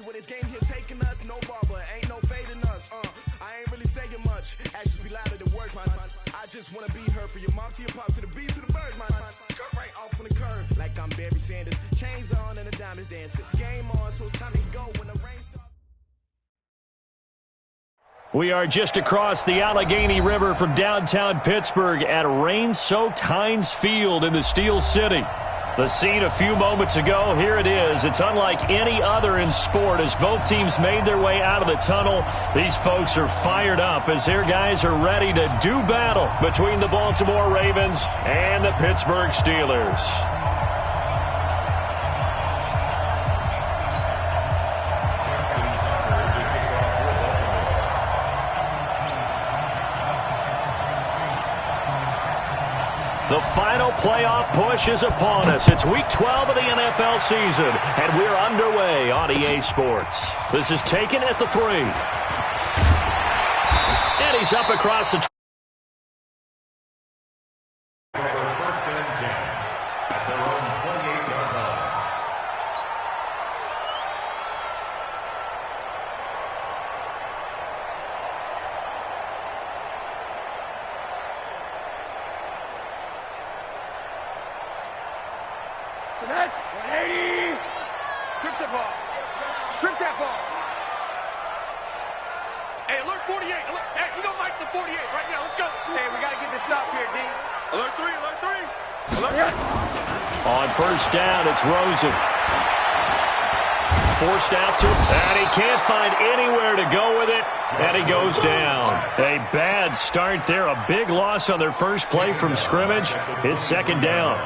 where this game here taking us. No barber, ain't no fading us. I ain't really saying much. Actions be louder than words, man. I just wanna be heard from your mom to your pop to the beat to the birds, man. Cut right off on the curb like I'm Barry Sanders. Chains on and the diamonds dancing. Game on, so it's time to go when the rain starts. We are just across the Allegheny River from downtown Pittsburgh at rain-soaked Heinz Field in the Steel City. The scene a few moments ago, here it is. It's unlike any other in sport as both teams made their way out of the tunnel. These folks are fired up as their guys are ready to do battle between the Baltimore Ravens and the Pittsburgh Steelers. The final playoff push is upon us. It's Week 12 of the NFL season, and we're underway on EA Sports. This is taken at the 3. And he's up across the... First and 10 at their own 28-yard line. Net, 180. Strip the ball. Strip that ball. Hey, alert 48. Alert. Hey, we gonna mic the 48 right now. Let's go. Hey, we gotta get this stop here, D. Alert 3. Alert 3. Alert 3. On first down, it's Rosen. Forced out to him, and he can't find anywhere to go with it, and he goes down. A bad start there. A big loss on their first play from scrimmage. It's second down.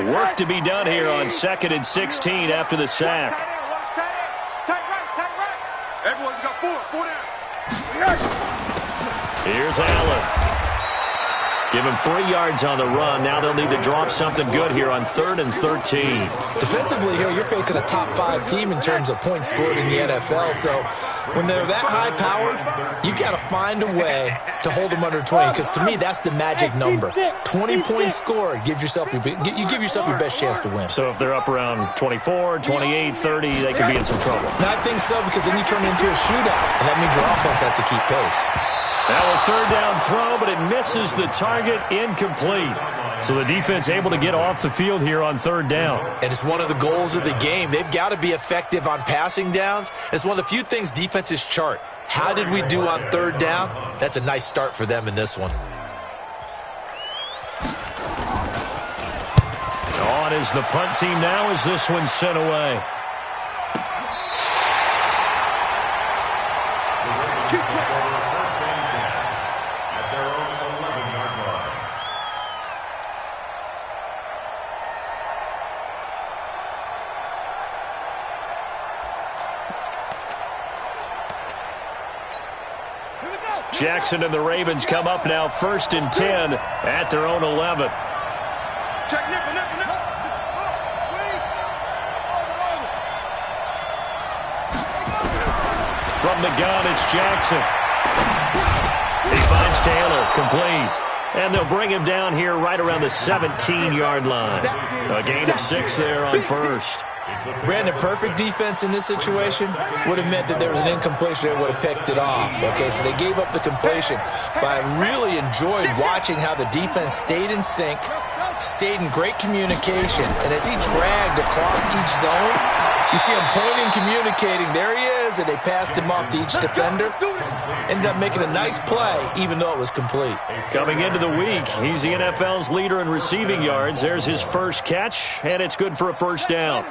Work to be done here on 2nd and 16 after the sack. Tight right. Everyone got 4 down. Here's Allen. Give him 3 yards on the run. Now they'll need to drop something good here on 3rd and 13. Defensively here, you're facing a top 5 team in terms of points scored in the NFL. So when they're that high-powered, you got to find a way to hold them under 20. Because to me, that's the magic number. 20 points scored, you give yourself your best chance to win. So if they're up around 24, 28, 30, they could be in some trouble. And I think so, because then you turn it into a shootout, and that means your offense has to keep pace. Now a 3rd down throw, but it misses the target, incomplete. So the defense able to get off the field here on 3rd down. And it's one of the goals of the game. They've got to be effective on passing downs. It's one of the few things defenses chart. How did we do on 3rd down? That's a nice start for them in this one. On is the punt team now as this one's sent away. Jackson and the Ravens come up now 1st and 10 at their own 11. Check nipple. From the gun, it's Jackson. He finds Taylor, complete. And they'll bring him down here right around the 17-yard line. A gain of 6 there on 1st. Brandon, perfect defense in this situation would have meant that there was an incompletion that would have picked it off. Okay, so they gave up the completion. But I really enjoyed watching how the defense stayed in sync, stayed in great communication, and as he dragged across each zone, you see him pointing, communicating. There he is, and they passed him off to each defender. Ended up making a nice play, even though it was complete. Coming into the week, he's the NFL's leader in receiving yards. There's his first catch, and it's good for a 1st down.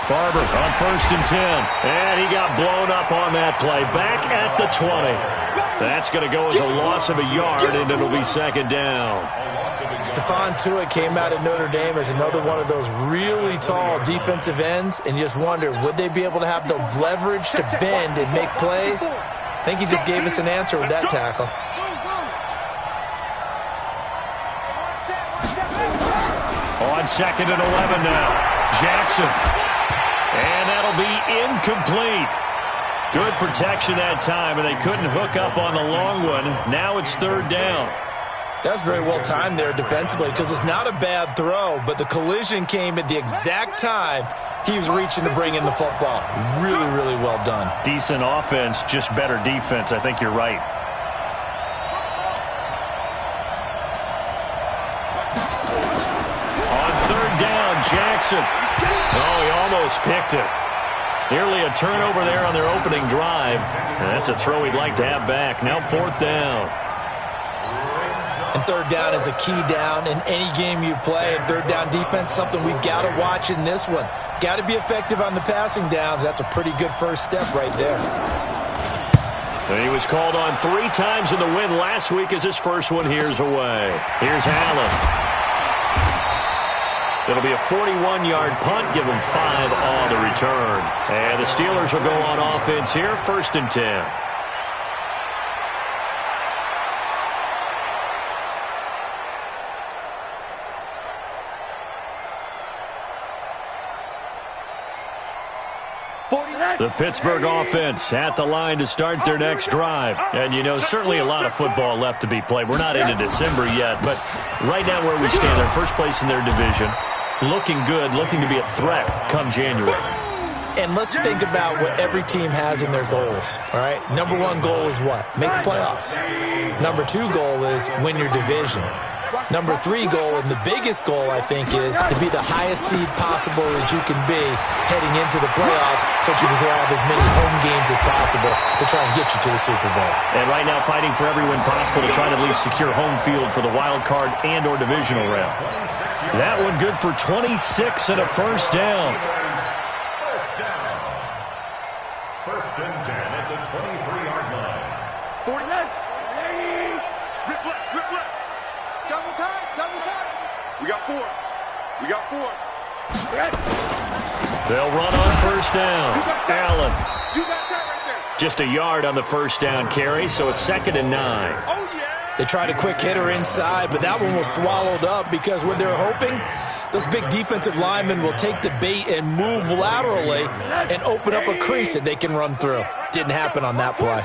Barber on 1st and 10. And he got blown up on that play. Back at the 20. That's going to go as a loss of a yard, and it'll be 2nd down. Stephon Tuitt came out of Notre Dame as another one of those really tall defensive ends, and you just wonder, would they be able to have the leverage to bend and make plays? I think he just gave us an answer with that tackle. On 2nd and 11 now. Jackson. And that'll be incomplete. Good protection that time, and they couldn't hook up on the long one. Now it's 3rd down. That's very well timed there defensively because it's not a bad throw, but the collision came at the exact time he was reaching to bring in the football. Really, really well done. Decent offense, just better defense. I think you're right. On third down, Jackson. Oh, he almost picked it. Nearly a turnover there on their opening drive. And that's a throw he'd like to have back. Now fourth down. And third down is a key down in any game you play. And third down defense, something we've got to watch in this one. Got to be effective on the passing downs. That's a pretty good first step right there. And he was called on 3 times in the win last week as his first one here's away. Here's Allen. It'll be a 41-yard punt, give him 5 on the return. And the Steelers will go on offense here, 1st and 10. The Pittsburgh offense at the line to start their next drive. And, you know, certainly a lot of football left to be played. We're not into December yet, but right now where we stand, they're first place in their division. Looking good, looking to be a threat come January. And let's think about what every team has in their goals, all right? Number 1 goal is what? Make the playoffs. Number 2 goal is win your division. Number 3 goal, and the biggest goal, I think, is to be the highest seed possible that you can be heading into the playoffs so that you can have as many home games as possible to try and get you to the Super Bowl. And right now fighting for every win possible to try to at least secure home field for the wild card and or divisional round. That one good for 26 and a first down. First and 10 at the 23-yard line. 49. Rip left, rip left. Double time, double time. We got 4. We got 4. They'll run on first down. Allen. You got that right there. Just a yard on the first down carry, so it's 2nd and 9. Oh, yeah. They tried a quick hitter inside, but that one was swallowed up because what they're hoping, those big defensive linemen will take the bait and move laterally and open up a crease that they can run through. Didn't happen on that play.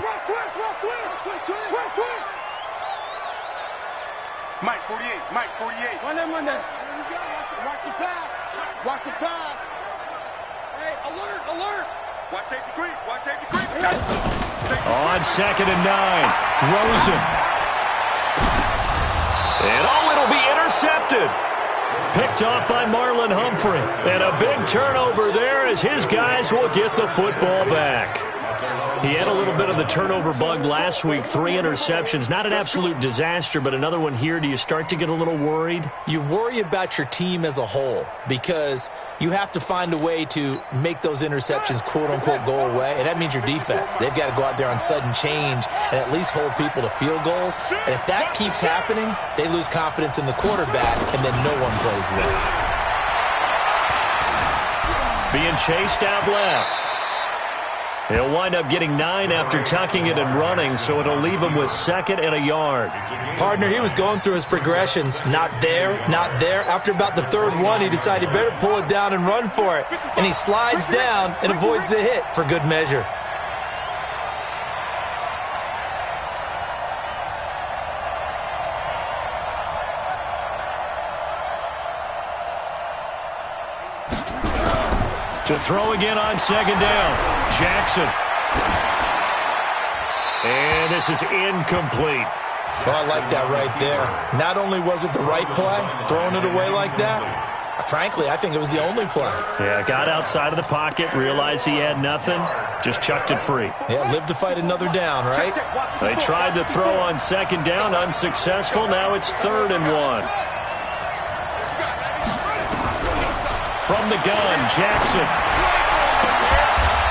Mike 48, Mike 48. One there. Watch the pass. Watch the pass. Hey, alert, alert. Watch safety creep, watch safety creep. On 2nd and 9, Rosen. And it'll be intercepted. Picked off by Marlon Humphrey. And a big turnover there as his guys will get the football back. He had a little bit of the turnover bug last week, 3 interceptions. Not an absolute disaster, but another one here. Do you start to get a little worried? You worry about your team as a whole because you have to find a way to make those interceptions, quote-unquote, go away, and that means your defense. They've got to go out there on sudden change and at least hold people to field goals. And if that keeps happening, they lose confidence in the quarterback, and then no one plays well. Being chased out left. He'll wind up getting 9 after tucking it and running, so it'll leave him with 2nd and a yard. Partner, he was going through his progressions. Not there, not there. After about the 3rd one, he decided he better pull it down and run for it. And he slides down and avoids the hit for good measure. To throw again on 2nd down. Jackson. And this is incomplete. Well, I like that right there. Not only was it the right play, throwing it away like that, frankly, I think it was the only play. Yeah, got outside of the pocket, realized he had nothing, just chucked it free. Yeah, live to fight another down, right? They tried to throw on 2nd down, unsuccessful. Now it's 3rd and 1. From the gun, Jackson.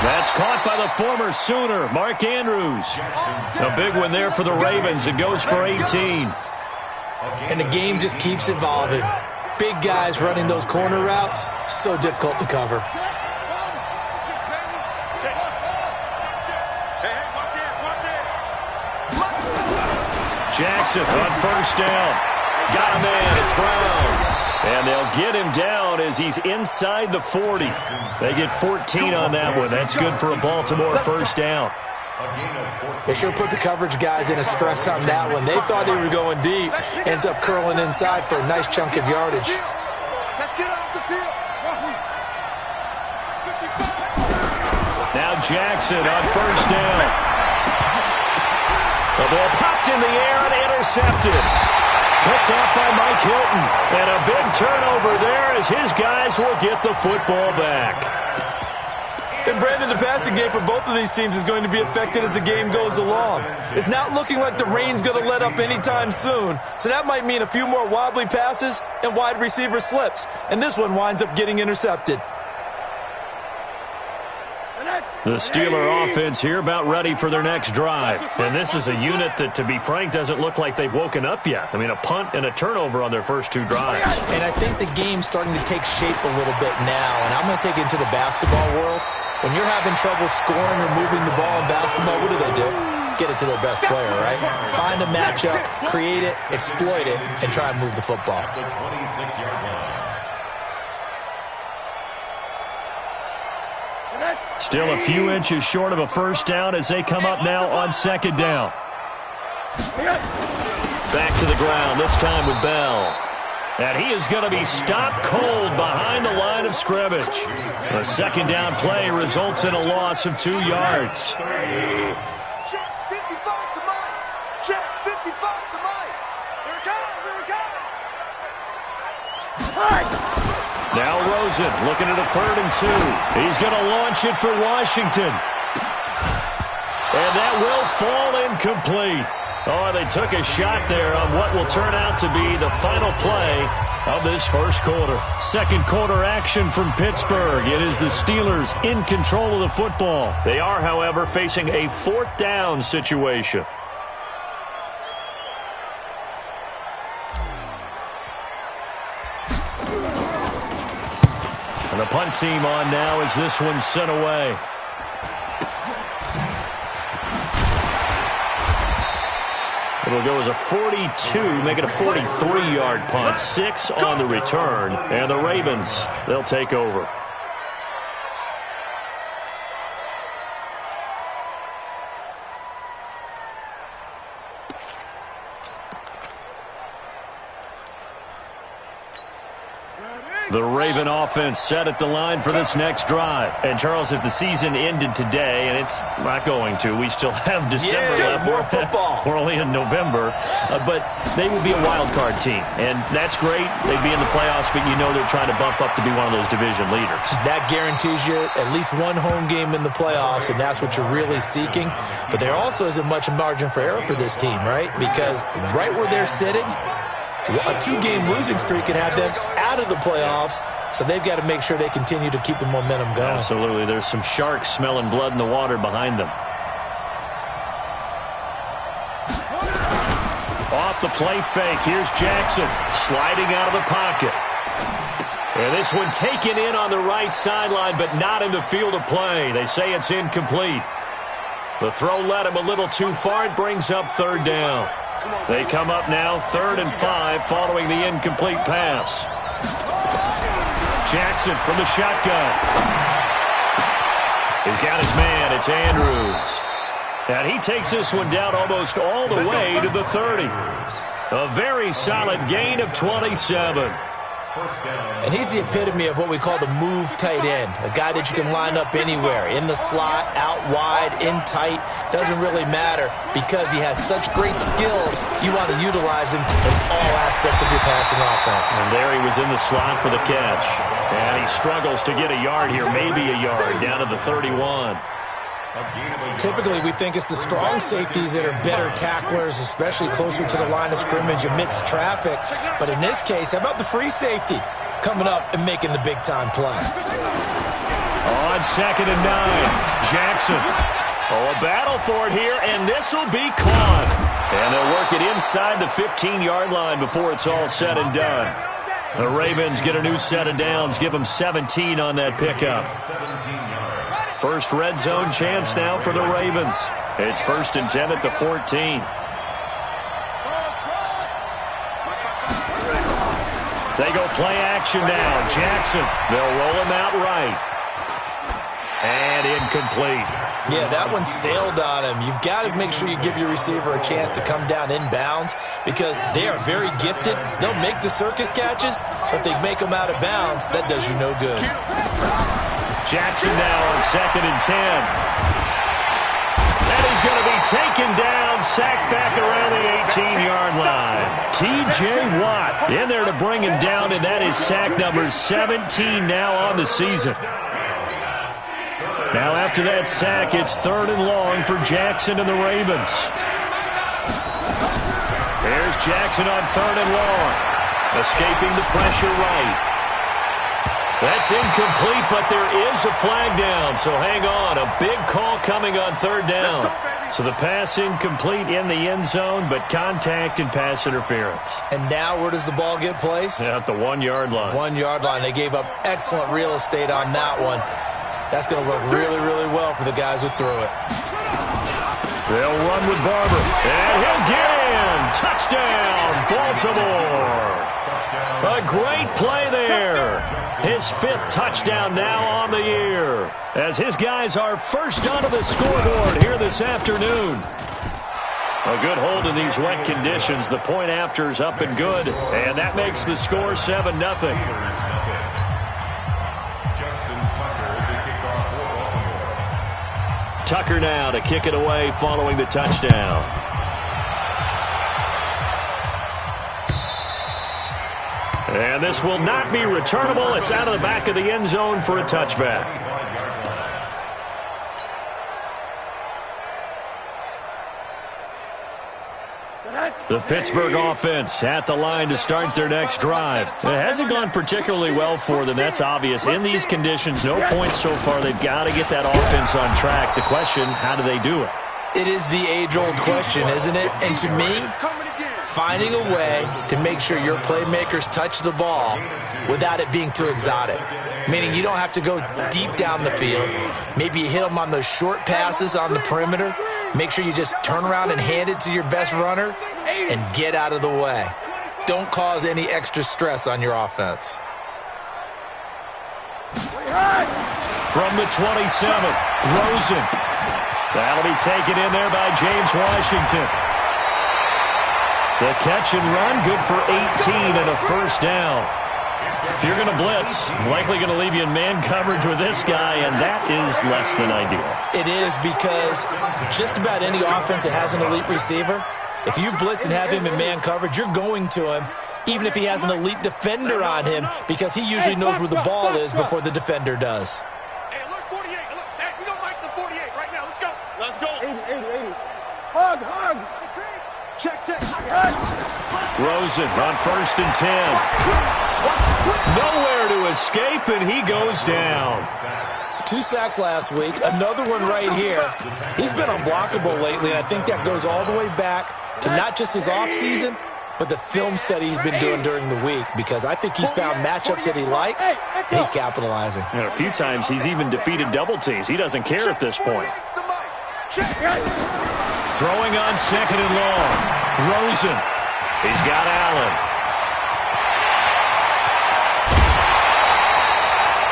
That's caught by the former Sooner, Mark Andrews. A big one there for the Ravens. It goes for 18. And the game just keeps evolving. Big guys running those corner routes, so difficult to cover. Jackson on first down. Got a man, it's Brown. And they'll get him down as he's inside the 40. They get 14 on that one. That's good for a Baltimore first down. They sure put the coverage guys in a stress on that one. They thought they were going deep. Ends up curling inside for a nice chunk of yardage. Let's get off the field. Now Jackson on first down. The ball popped in the air and intercepted. Picked off by Mike Hilton. And a big turnover there as his guys will get the football back. And Brandon, the passing game for both of these teams is going to be affected as the game goes along. It's not looking like the rain's going to let up anytime soon, so that might mean a few more wobbly passes and wide receiver slips. And this one winds up getting intercepted. The Steeler offense here about ready for their next drive. And this is a unit that, to be frank, doesn't look like they've woken up yet. I mean, a punt and a turnover on their first two drives. And I think the game's starting to take shape a little bit now, and I'm going to take it into the basketball world. When you're having trouble scoring or moving the ball in basketball, what do? Get it to their best player, right? Find a matchup, create it, exploit it, and try and move the football. The 26-yard line. Still a few inches short of a first down as they come up now on second down. Back to the ground, this time with Bell. And he is going to be stopped cold behind the line of scrimmage. The second down play results in a loss of 2 yards. Check 55 to Mike. Check 55 to Mike. Here it comes. Now Rosen looking at a 3rd and 2. He's going to launch it for Washington. And that will fall incomplete. Oh, they took a shot there on what will turn out to be the final play of this first quarter. Second quarter action from Pittsburgh. It is the Steelers in control of the football. They are, however, facing a 4th down situation. And the punt team on now as this one's sent away. It'll go as a 42, make it a 43-yard punt. 6 on the return. And the Ravens, they'll take over. The Raven offense set at the line for this next drive. And, Charles, if the season ended today, and it's not going to, we still have December left. More football. We're only in November. But they will be a wild card team. And that's great. They'd be in the playoffs, but you know they're trying to bump up to be one of those division leaders. That guarantees you at least one home game in the playoffs, and that's what you're really seeking. But there also isn't much margin for error for this team, right? Because right where they're sitting, a 2-game losing streak could have them out of the playoffs, so they've got to make sure they continue to keep the momentum going. Absolutely. There's some sharks smelling blood in the water behind them. Off the play fake. Here's Jackson sliding out of the pocket. And this one taken in on the right sideline, but not in the field of play. They say it's incomplete. The throw led him a little too far. It brings up 3rd down. They come up now 3rd and 5 following the incomplete pass. Jackson from the shotgun. He's got his man. It's Andrews. And he takes this one down almost all the way to the 30. A very solid gain of 27. And he's the epitome of what we call the move tight end, a guy that you can line up anywhere, in the slot, out wide, in tight, doesn't really matter because he has such great skills. You want to utilize him in all aspects of your passing offense. And there he was in the slot for the catch. And he struggles to get a yard here, maybe a yard, down to the 31. Typically, we think it's the strong safeties that are better tacklers, especially closer to the line of scrimmage amidst traffic. But in this case, how about the free safety coming up and making the big-time play? On 2nd and 9, Jackson. Oh, a battle for it here, and this will be caught. And they'll work it inside the 15-yard line before it's all said and done. The Ravens get a new set of downs, give them 17 on that pickup. First red zone chance now for the Ravens. It's 1st and 10 at the 14. They go play action now. Jackson, they'll roll him out right. And incomplete. Yeah, that one sailed on him. You've got to make sure you give your receiver a chance to come down inbounds because they are very gifted. They'll make the circus catches, but they make them out of bounds. That does you no good. Jackson now on 2nd and 10. And he's going to be taken down, sacked back around the 18-yard line. T.J. Watt in there to bring him down, and that is sack number 17 now on the season. Now after that sack, it's 3rd and long for Jackson and the Ravens. Here's Jackson on 3rd and long. Escaping the pressure right. That's incomplete, but there is a flag down, so hang on. A big call coming on 3rd down. So the pass incomplete in the end zone, but contact and pass interference. And now where does the ball get placed? At the 1-yard line. 1-yard line. They gave up excellent real estate on that one. That's going to work really, really well for the guys who threw it. They'll run with Barber. And he'll get in. Touchdown, Baltimore. A great play there. His 5th touchdown now on the year. As his guys are first onto the scoreboard here this afternoon. A good hold in these wet conditions. The point after's up and good. And that makes the score 7-0. Tucker now to kick it away following the touchdown. And this will not be returnable. It's out of the back of the end zone for a touchback. The Pittsburgh offense at the line to start their next drive. It hasn't gone particularly well for them. That's obvious. In these conditions, no points so far. They've got to get that offense on track. The question, how do they do it? It is the age-old question, isn't it? And to me, finding a way to make sure your playmakers touch the ball without it being too exotic. Meaning you don't have to go deep down the field. Maybe you hit them on those short passes on the perimeter. Make sure you just turn around and hand it to your best runner and get out of the way. Don't cause any extra stress on your offense. From the 27, Rosen. That'll be taken in there by James Washington. The catch and run, good for 18 and a first down. If you're going to blitz, likely going to leave you in man coverage with this guy, and that is less than ideal. It is because just about any offense that has an elite receiver, if you blitz and have him in man coverage, you're going to him, even if he has an elite defender on him, because he usually knows where the ball is before the defender does. Hey, alert 48. Look, we don't like the 48 right now. Let's go. Let's go. 80. Hug. Check. Rosen on 1st and 10. Nowhere to escape, and he goes down. 2 sacks last week, another one right here. He's been unblockable lately, and I think that goes all the way back to not just his offseason, but the film study he's been doing during the week, because I think he's found matchups that he likes, and he's capitalizing. And a few times he's even defeated double teams. He doesn't care at this point. Throwing on 2nd and long. Rosen. He's got Allen.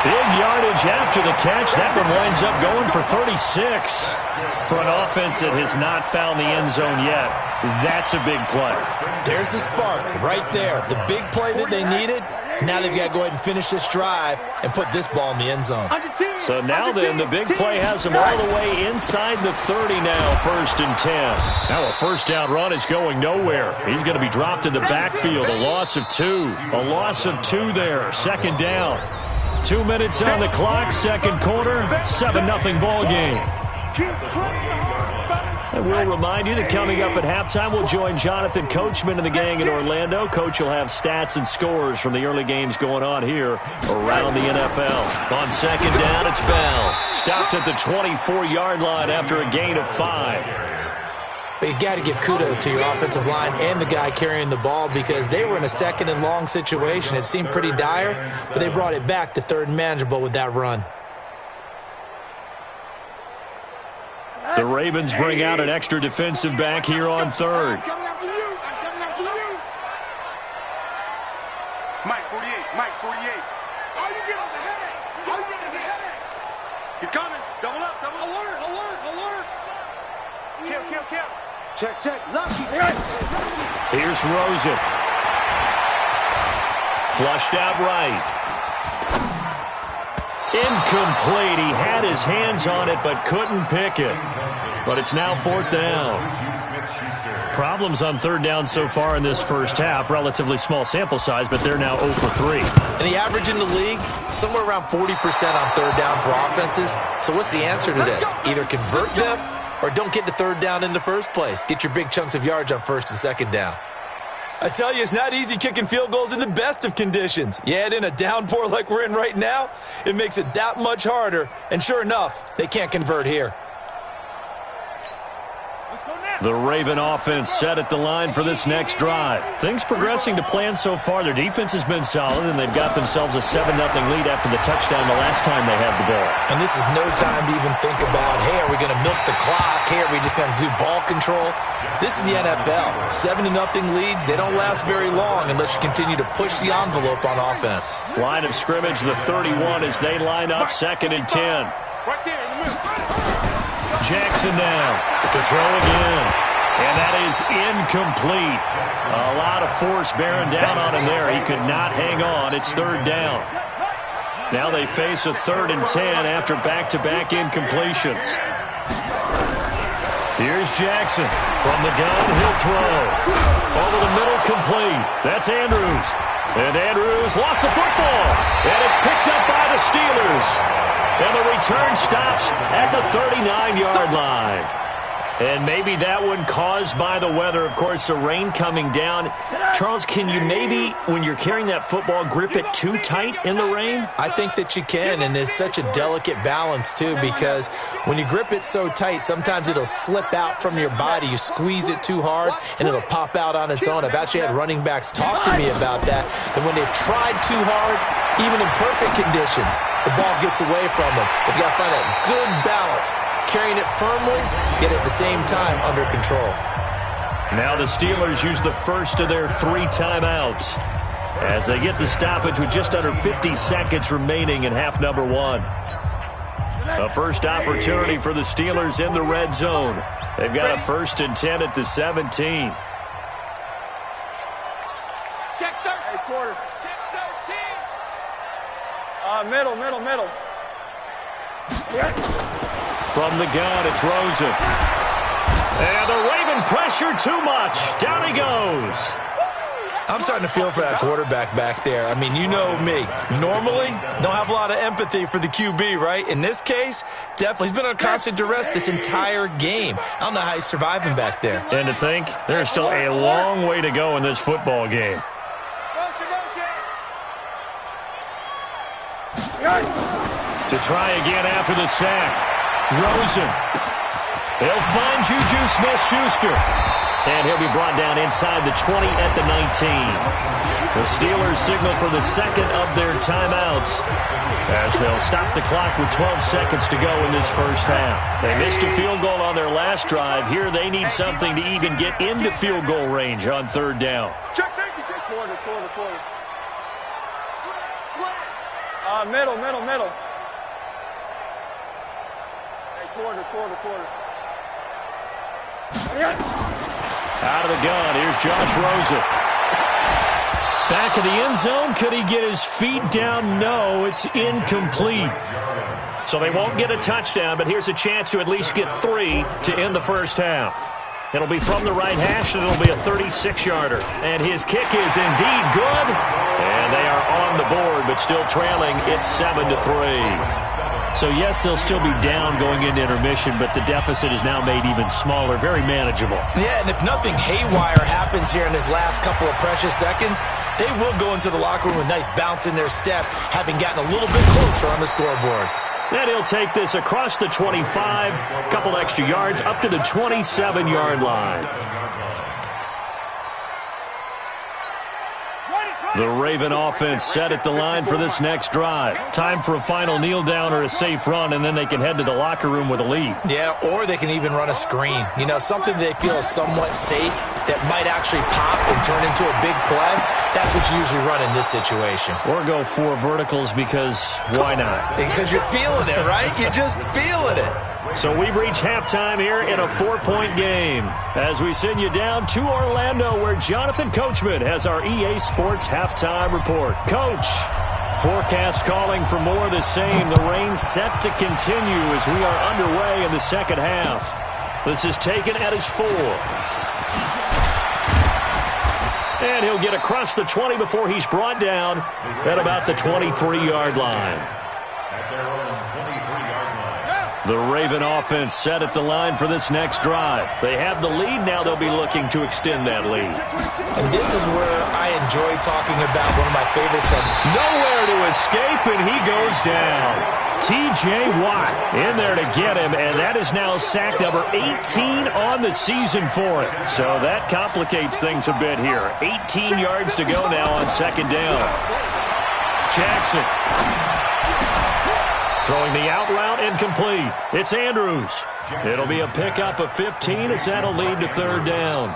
Big yardage after the catch. That one winds up going for 36. For an offense that has not found the end zone yet, that's a big play. There's the spark right there. The big play that they needed. Now they've got to go ahead and finish this drive and put this ball in the end zone. So now then, the big play has him all the way inside the 30 now, 1st and 10. Now a first down run is going nowhere. He's going to be dropped in the backfield. A loss of 2. A loss of 2 there. 2nd down. 2 minutes on the clock, 2nd quarter, 7-0 ball game. And we'll remind you that coming up at halftime, we'll join Jonathan Coachman and the gang in Orlando. Coach will have stats and scores from the early games going on here around the NFL. On 2nd down, it's Bell. Stopped at the 24-yard line after a gain of 5. But you got to give kudos to your offensive line and the guy carrying the ball, because they were in a 2nd and long situation. It seemed pretty dire, but they brought it back to 3rd and manageable with that run. The Ravens bring out an extra defensive back here on 3rd. I'm coming after you. Mike 48. All you get is a headache. He's coming. Double up, double up. Alert, alert, alert. Kill. Check. Lucky. Here's Rosen. Flushed out right. Incomplete. He had his hands on it but couldn't pick it. But it's now 4th down. Problems on 3rd down so far in this first half. Relatively small sample size, but they're now 0 for 3. And the average in the league, somewhere around 40% on 3rd down for offenses. So what's the answer to this? Either convert them or don't get to 3rd down in the first place. Get your big chunks of yards on 1st and 2nd down. I tell you, it's not easy kicking field goals in the best of conditions. Yet in a downpour like we're in right now, it makes it that much harder. And sure enough, they can't convert here. The Raven offense set at the line for this next drive. Things progressing to plan so far. Their defense has been solid, and they've got themselves a 7-0 lead after the touchdown the last time they had the ball. And this is no time to even think about, hey, are we going to milk the clock? Hey, are we just going to do ball control? This is the NFL. 7-0 leads, they don't last very long unless you continue to push the envelope on offense. Line of scrimmage, the 31 as they line up 2nd and 10. Right there in the middle. Jackson now to throw again. And that is incomplete. A lot of force bearing down on him there. He could not hang on. It's 3rd down. Now they face a 3rd and 10 after back-to-back incompletions. Here's Jackson. From the gun, he'll throw. Over the middle, complete. That's Andrews. And Andrews lost the football. And it's picked up by the Steelers. And the return stops at the 39-yard line. And maybe that one caused by the weather. Of course, the rain coming down. Charles, can you maybe, when you're carrying that football, grip it too tight in the rain? I think that you can, and it's such a delicate balance, too, because when you grip it so tight, sometimes it'll slip out from your body. You squeeze it too hard, and it'll pop out on its own. I've actually had running backs talk to me about that when they've tried too hard, even in perfect conditions, the ball gets away from them. They've got to find that good balance, carrying it firmly, yet at the same time under control. Now the Steelers use the first of their 3 timeouts as they get the stoppage with just under 50 seconds remaining in half number 1. A first opportunity for the Steelers in the red zone. They've got a 1st and 10 at the 17. Check 13. Hey, quarter. Check 13. Middle. From the gun, it's Rosen. And the Raven pressure too much. Down he goes. I'm starting to feel for that quarterback back there. I mean, you know me. Normally, don't have a lot of empathy for the QB, right? In this case, definitely. He's been on constant duress this entire game. I don't know how he's surviving back there. And to think, there's still a long way to go in this football game. To try again after the sack. Rosen. He'll find Juju Smith-Schuster. And he'll be brought down inside the 20 at the 19. The Steelers signal for the second of their timeouts as they'll stop the clock with 12 seconds to go in this first half. They missed a field goal on their last drive. Here they need something to even get into field goal range on 3rd down. Check safety, check. Quarter. Middle. Hey, quarter. Out of the gun, here's Josh Rosen. Back of the end zone, could he get his feet down? No, it's incomplete. So they won't get a touchdown, but here's a chance to at least get 3 to end the first half. It'll be from the right hash, and it'll be a 36-yarder. And his kick is indeed good. And they are on the board, but still trailing. It's 7-3. So, yes, they'll still be down going into intermission, but the deficit is now made even smaller, very manageable. Yeah, and if nothing haywire happens here in his last couple of precious seconds, they will go into the locker room with a nice bounce in their step, having gotten a little bit closer on the scoreboard. And he'll take this across the 25, a couple extra yards, up to the 27-yard line. The Raven offense set at the line for this next drive. Time for a final kneel down or a safe run, and then they can head to the locker room with a lead. Yeah, or they can even run a screen. You know, something they feel is somewhat safe that might actually pop and turn into a big play. That's what you usually run in this situation. Or go 4 verticals because why not? Because you're feeling it, right? You're just feeling it. So we've reached halftime here in a 4-point game as we send you down to Orlando where Jonathan Coachman has our EA Sports halftime report. Coach, forecast calling for more of the same. The rain set to continue as we are underway in the second half. This is taken at his 4. And he'll get across the 20 before he's brought down at about the 23-yard line. The Raven offense set at the line for this next drive. They have the lead. Now they'll be looking to extend that lead. And this is where I enjoy talking about one of my favorite segments. Nowhere to escape, and he goes down. T.J. Watt in there to get him, and that is now sack number 18 on the season for him. So that complicates things a bit here. 18 yards to go now on second down. Jackson. Throwing the out route incomplete. It's Andrews. It'll be a pickup of 15 as that'll lead to third down.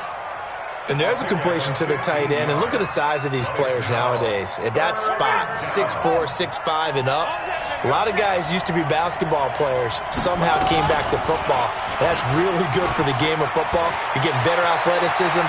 And there's a completion to the tight end. And look at the size of these players nowadays. At that spot, 6'4", 6'5", and up. A lot of guys used to be basketball players, somehow came back to football. And that's really good for the game of football. You're getting better athleticism,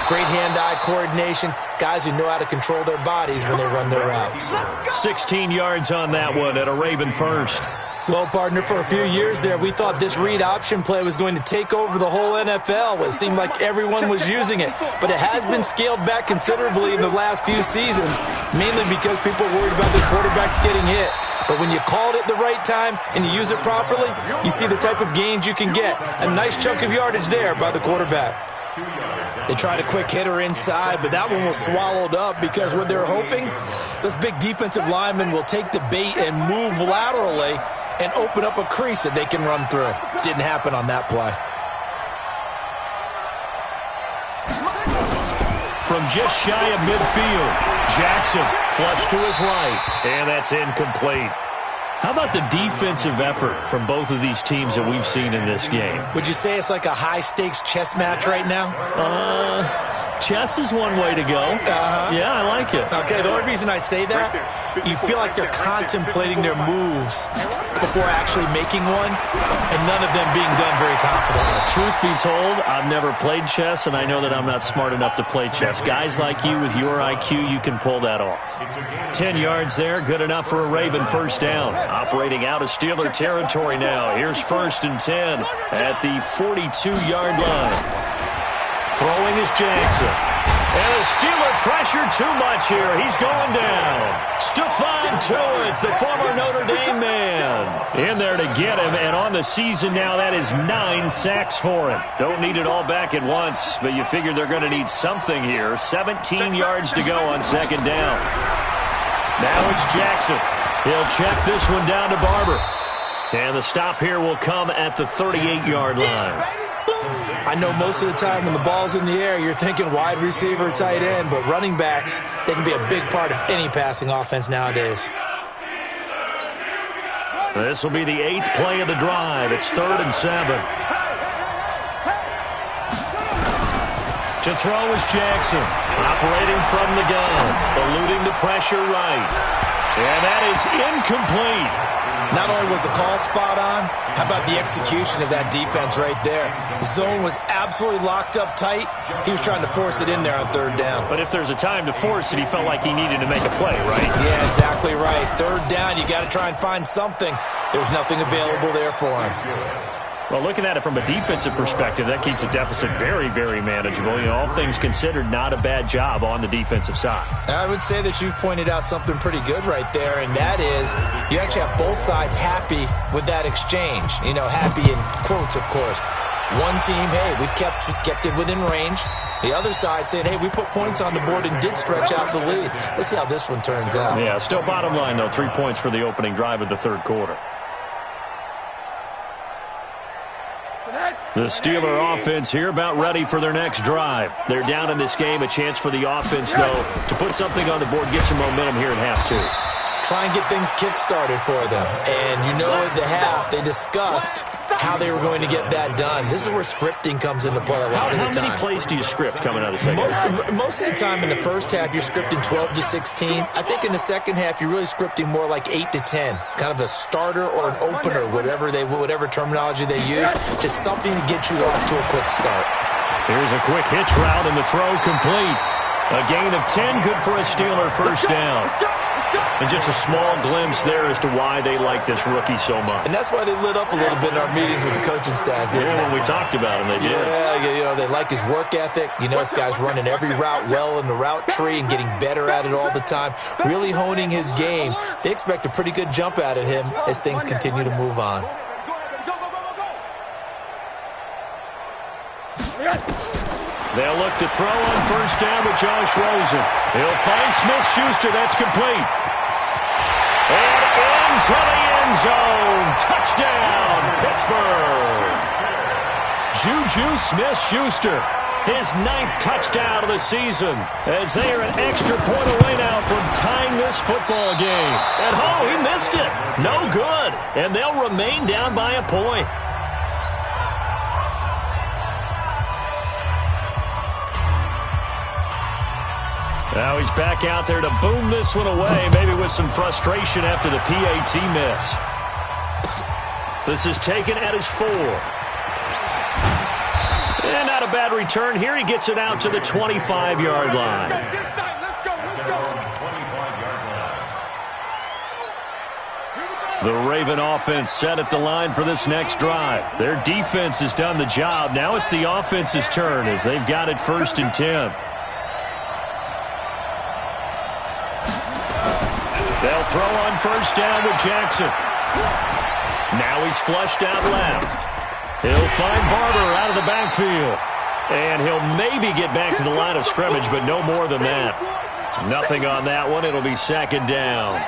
great hand-eye coordination, guys who know how to control their bodies when they run their routes. 16 yards on that one at a Raven first. Well, partner, for a few years there, we thought this read option play was going to take over the whole NFL. It seemed like everyone was using it. But it has been scaled back considerably in the last few seasons, mainly because people are worried about their quarterbacks getting hit. But when you call it at the right time and you use it properly, you see the type of gains you can get. A nice chunk of yardage there by the quarterback. They tried a quick hitter inside, but that one was swallowed up because what they're hoping, those big defensive linemen will take the bait and move laterally and open up a crease that they can run through. Didn't happen on that play. From just shy of midfield, Jackson flushed to his right, and that's incomplete. How about the defensive effort from both of these teams that we've seen in this game? Would you say it's like a high-stakes chess match right now? Chess is one way to go. Yeah, I like it. Okay, the only reason I say that, you feel like they're contemplating their moves before actually making one, and none of them being done very confidently. Truth be told, I've never played chess, and I know that I'm not smart enough to play chess. Guys like you with your IQ, you can pull that off. 10 yards there, good enough for a Raven first down. Operating out of Steeler territory now. Here's 1st and 10 at the 42-yard line. Throwing is Jackson. And the Steeler pressure too much here. He's going down. Stephon Tuitt, the former Notre Dame man, in there to get him. And on the season now, that is 9 sacks for him. Don't need it all back at once, but you figure they're going to need something here. 17 yards to go on second down. Now it's Jackson. He'll check this one down to Barber. And the stop here will come at the 38-yard line. I know most of the time when the ball's in the air, you're thinking wide receiver, tight end, but running backs, they can be a big part of any passing offense nowadays. This will be the 8th play of the drive. It's 3rd and 7. To throw is Jackson, operating from the gun, eluding the pressure right. And that is incomplete. Not only was the call spot on, how about the execution of that defense right there? The zone was absolutely locked up tight. He was trying to force it in there on 3rd down. But if there's a time to force it, he felt like he needed to make a play, right? Yeah, exactly right. 3rd down, you got to try and find something. There's nothing available there for him. Well, looking at it from a defensive perspective, that keeps the deficit very, very manageable. You know, all things considered, not a bad job on the defensive side. I would say that you've pointed out something pretty good right there, and that is you actually have both sides happy with that exchange. You know, happy in quotes, of course. One team, hey, we've kept it within range. The other side saying, hey, we put points on the board and did stretch out the lead. Let's see how this one turns out. Yeah, still bottom line, though, 3 points for the opening drive of the 3rd quarter. Connect. The Steeler offense here about ready for their next drive. They're down in this game. A chance for the offense, though, to put something on the board, get some momentum here in half two. Try and get things kick-started for them. And you know at the half, they discussed how they were going to get that done. This is where scripting comes into play a lot of the time. How many plays do you script coming out of the second half? Most of the time in the first half, you're scripting 12 to 16. I think in the second half, you're really scripting more like 8 to 10. Kind of a starter or an opener, whatever terminology they use. Just something to get you off to a quick start. Here's a quick hitch route and the throw complete. A gain of 10, good for a Steeler first down. And just a small glimpse there as to why they like this rookie so much. And that's why they lit up a little bit in our meetings with the coaching staff. When we talked about him, they did. Yeah, they like his work ethic. You know, this guy's running every route well in the route tree and getting better at it all the time, really honing his game. They expect a pretty good jump out of him as things continue to move on. They'll look to throw on first down with Josh Rosen. He'll find Smith-Schuster. That's complete. And into the end zone. Touchdown, Pittsburgh. Juju Smith-Schuster, his 9th touchdown of the season, as they are an extra point away now from tying this football game. And, he missed it. No good. And they'll remain down by a point. Now he's back out there to boom this one away, maybe with some frustration after the PAT miss. This is taken at his 4. And not a bad return here. He gets it out to the 25-yard line. The Raven offense set at the line for this next drive. Their defense has done the job. Now it's the offense's turn as they've got it 1st and 10. They'll throw on first down with Jackson. Now he's flushed out left. He'll find Barber out of the backfield. And he'll maybe get back to the line of scrimmage, but no more than that. Nothing on that one. It'll be 2nd down.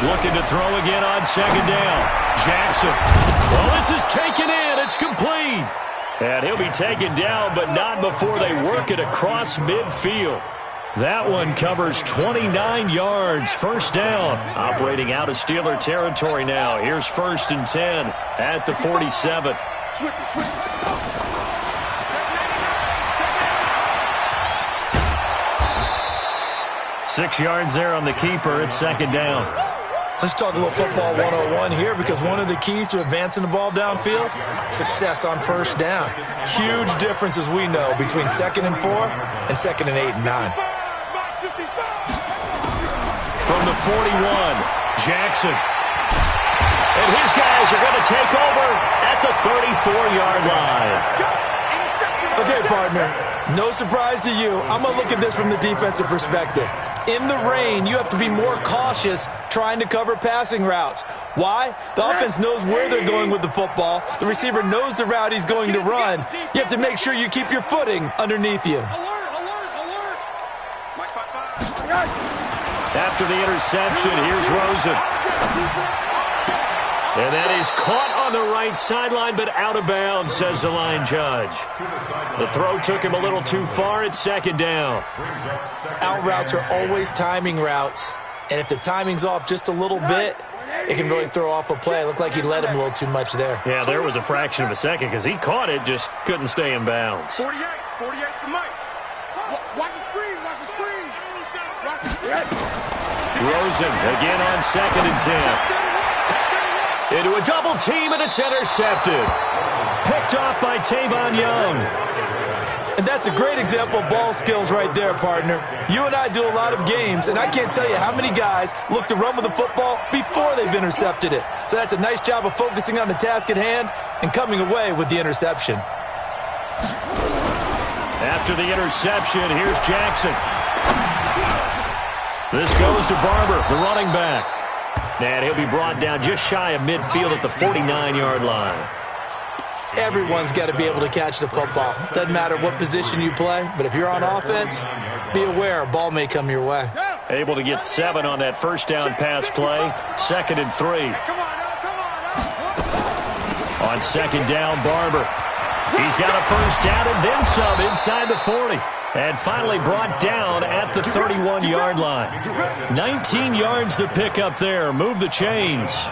Looking to throw again on 2nd down. Jackson. Well, this is taken in. It's complete. And he'll be taken down, but not before they work it across midfield. That one covers 29 yards. First down. Operating out of Steeler territory now. Here's 1st and 10 at the 47. 6 yards there on the keeper. It's 2nd down. Let's talk a little football 101 here, because one of the keys to advancing the ball downfield, success on first down. Huge difference, as we know, between 2nd and 4 and 2nd and 8 and 9. From the 41, Jackson. And his guys are going to take over at the 34-yard line. Okay, partner, no surprise to you. I'm going to look at this from the defensive perspective. In the rain, you have to be more cautious trying to cover passing routes. Why? The offense knows where they're going with the football. The receiver knows the route he's going to run. You have to make sure you keep your footing underneath you. After the interception, here's Rosen. And that is caught on the right sideline, but out of bounds, says the line judge. The throw took him a little too far. It's 2nd down. Out routes are always timing routes. And if the timing's off just a little bit, it can really throw off a play. It looked like he let him a little too much there. Yeah, there was a fraction of a second because he caught it, just couldn't stay in bounds. 48 to Mike. Watch the screen, watch the screen. Watch the screen. Rosen again on 2nd and 10. Into a double team, and it's intercepted. Picked off by Tavon Young. And that's a great example of ball skills right there, partner. You and I do a lot of games, and I can't tell you how many guys look to run with the football before they've intercepted it. So that's a nice job of focusing on the task at hand and coming away with the interception. After the interception, here's Jackson. This goes to Barber, the running back. And he'll be brought down just shy of midfield at the 49-yard line. Everyone's got to be able to catch the football. Doesn't matter what position you play, but if you're on offense, be aware a ball may come your way. Able to get 7 on that first down pass play. 2nd and 3. On 2nd down, Barber. He's got a first down and then some inside the 40. And finally brought down at the 31-yard line. 19 yards to pick up there. Move the chains.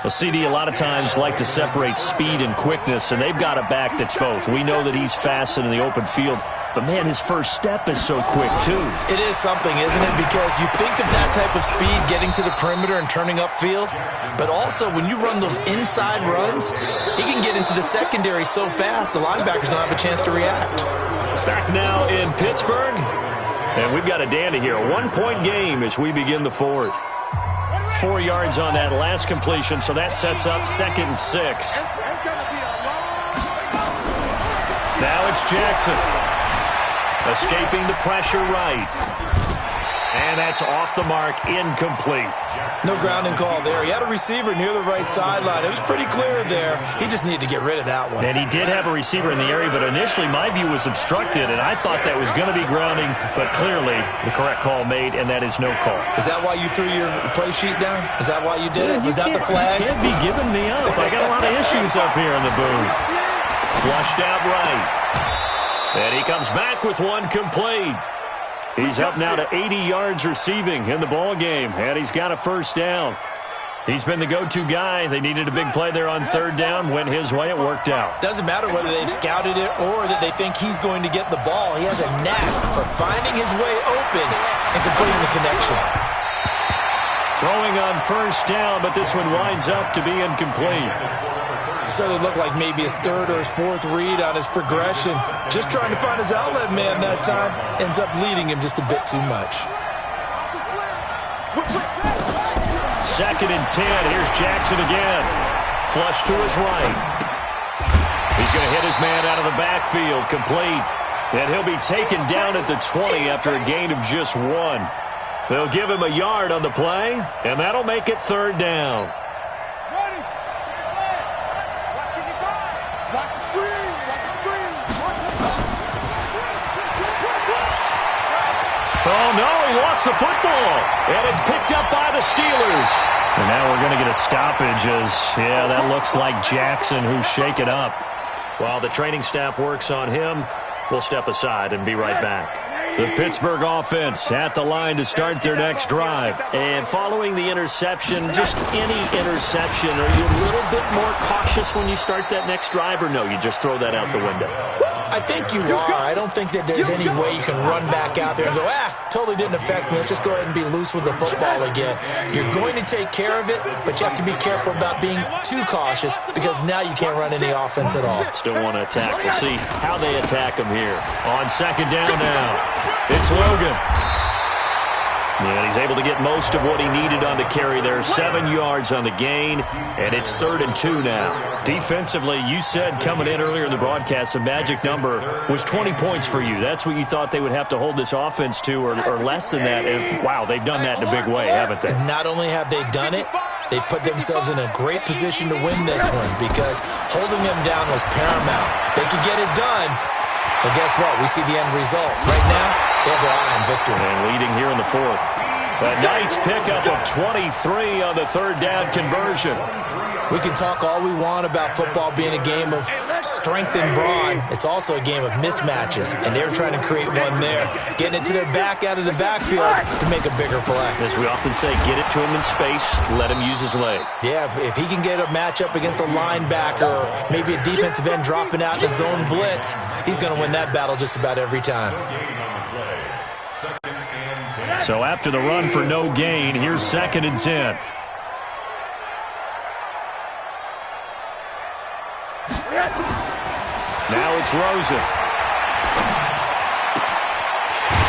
Well, CD a lot of times like to separate speed and quickness, and they've got a back that's both. We know that he's fast in the open field, but, man, his first step is so quick, too. It is something, isn't it? Because you think of that type of speed getting to the perimeter and turning upfield, but also when you run those inside runs, he can get into the secondary so fast the linebackers don't have a chance to react. Back now in Pittsburgh, and we've got a dandy here. A 1-point game as we begin the 4th. 4 yards on that last completion, so that sets up 2nd and 6. Now it's Jackson. Escaping the pressure right. And that's off the mark, incomplete. No grounding call there. He had a receiver near the right sideline. It was pretty clear there. He just needed to get rid of that one. And he did have a receiver in the area, but initially my view was obstructed, and I thought that was going to be grounding, but clearly the correct call made, and that is no call. Is that why you threw your play sheet down? Is that why you did it? Was that the flag? You can't be giving me up. I got a lot of issues up here in the booth. Flushed out right. And he comes back with one complete. He's up now to 80 yards receiving in the ball game, and he's got a first down. He's been the go-to guy. They needed a big play there on 3rd down. Went his way. It worked out. Doesn't matter whether they've scouted it or that they think he's going to get the ball. He has a knack for finding his way open and completing the connection. Throwing on first down, but this one winds up to be incomplete. So it looked like maybe his 3rd or his 4th read on his progression. Just trying to find his outlet man that time. Ends up leading him just a bit too much. 2nd and 10. Here's Jackson again. Flush to his right. He's going to hit his man out of the backfield. Complete. And he'll be taken down at the 20 after a gain of just 1. They'll give him a yard on the play, and that'll make it 3rd down. Oh, no, he lost the football. And it's picked up by the Steelers. And now we're going to get a stoppage as, yeah, that looks like Jackson who's shaken up. While the training staff works on him, we'll step aside and be right back. The Pittsburgh offense at the line to start their next drive. And following the interception, just any interception, are you a little bit more cautious when you start that next drive, or no, you just throw that out the window? I think you are. I don't think that there's any way you can run back out there and go, totally didn't affect me. Let's just go ahead and be loose with the football again. You're going to take care of it, but you have to be careful about being too cautious because now you can't run any offense at all. Still want to attack. We'll see how they attack him here. On 2nd down now, it's Logan. And he's able to get most of what he needed on the carry there. 7 yards on the gain, and it's 3rd and 2 now. Defensively, you said coming in earlier in the broadcast, the magic number was 20 points for you. That's what you thought they would have to hold this offense to, or less than that. And, wow, they've done that in a big way, haven't they? Not only have they done it, they put themselves in a great position to win this one because holding them down was paramount. If they could get it done, well, guess what? We see the end result. Right now, they have their eye on victory. And leading here in the 4th. A nice pickup of 23 on the 3rd down conversion. We can talk all we want about football being a game of strength and brawn. It's also a game of mismatches, and they're trying to create one there, getting it to their back out of the backfield to make a bigger play. As we often say, get it to him in space, let him use his leg. Yeah, if he can get a matchup against a linebacker or maybe a defensive end dropping out in a zone blitz, he's going to win that battle just about every time. So after the run for no gain, here's 2nd and 10. Now it's Rosen.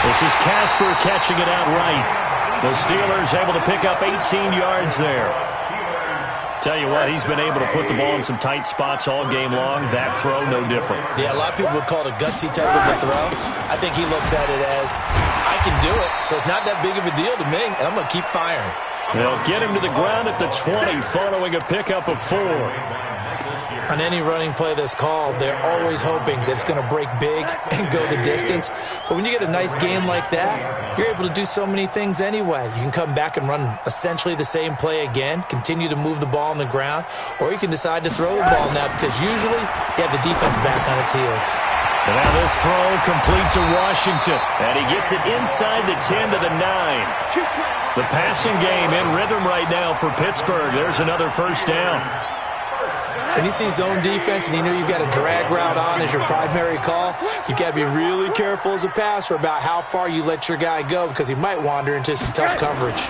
This is Casper catching it out right. The Steelers able to pick up 18 yards there. Tell you what, he's been able to put the ball in some tight spots all game long. That throw, no different. Yeah, a lot of people would call it a gutsy type of a throw. I think he looks at it as, I can do it, so it's not that big of a deal to me, and I'm going to keep firing. They'll get him to the ground at the 20 following a pickup of 4. On any running play that's called, they're always hoping that it's going to break big and go the distance. But when you get a nice game like that, you're able to do so many things anyway. You can come back and run essentially the same play again, continue to move the ball on the ground, or you can decide to throw the ball now because usually you have the defense back on its heels. And now this throw complete to Washington. And he gets it inside the 10 to the 9. The passing game in rhythm right now for Pittsburgh. There's another first down. When you see zone defense and you know you've got a drag route on as your primary call, you've got to be really careful as a passer about how far you let your guy go because he might wander into some tough coverage.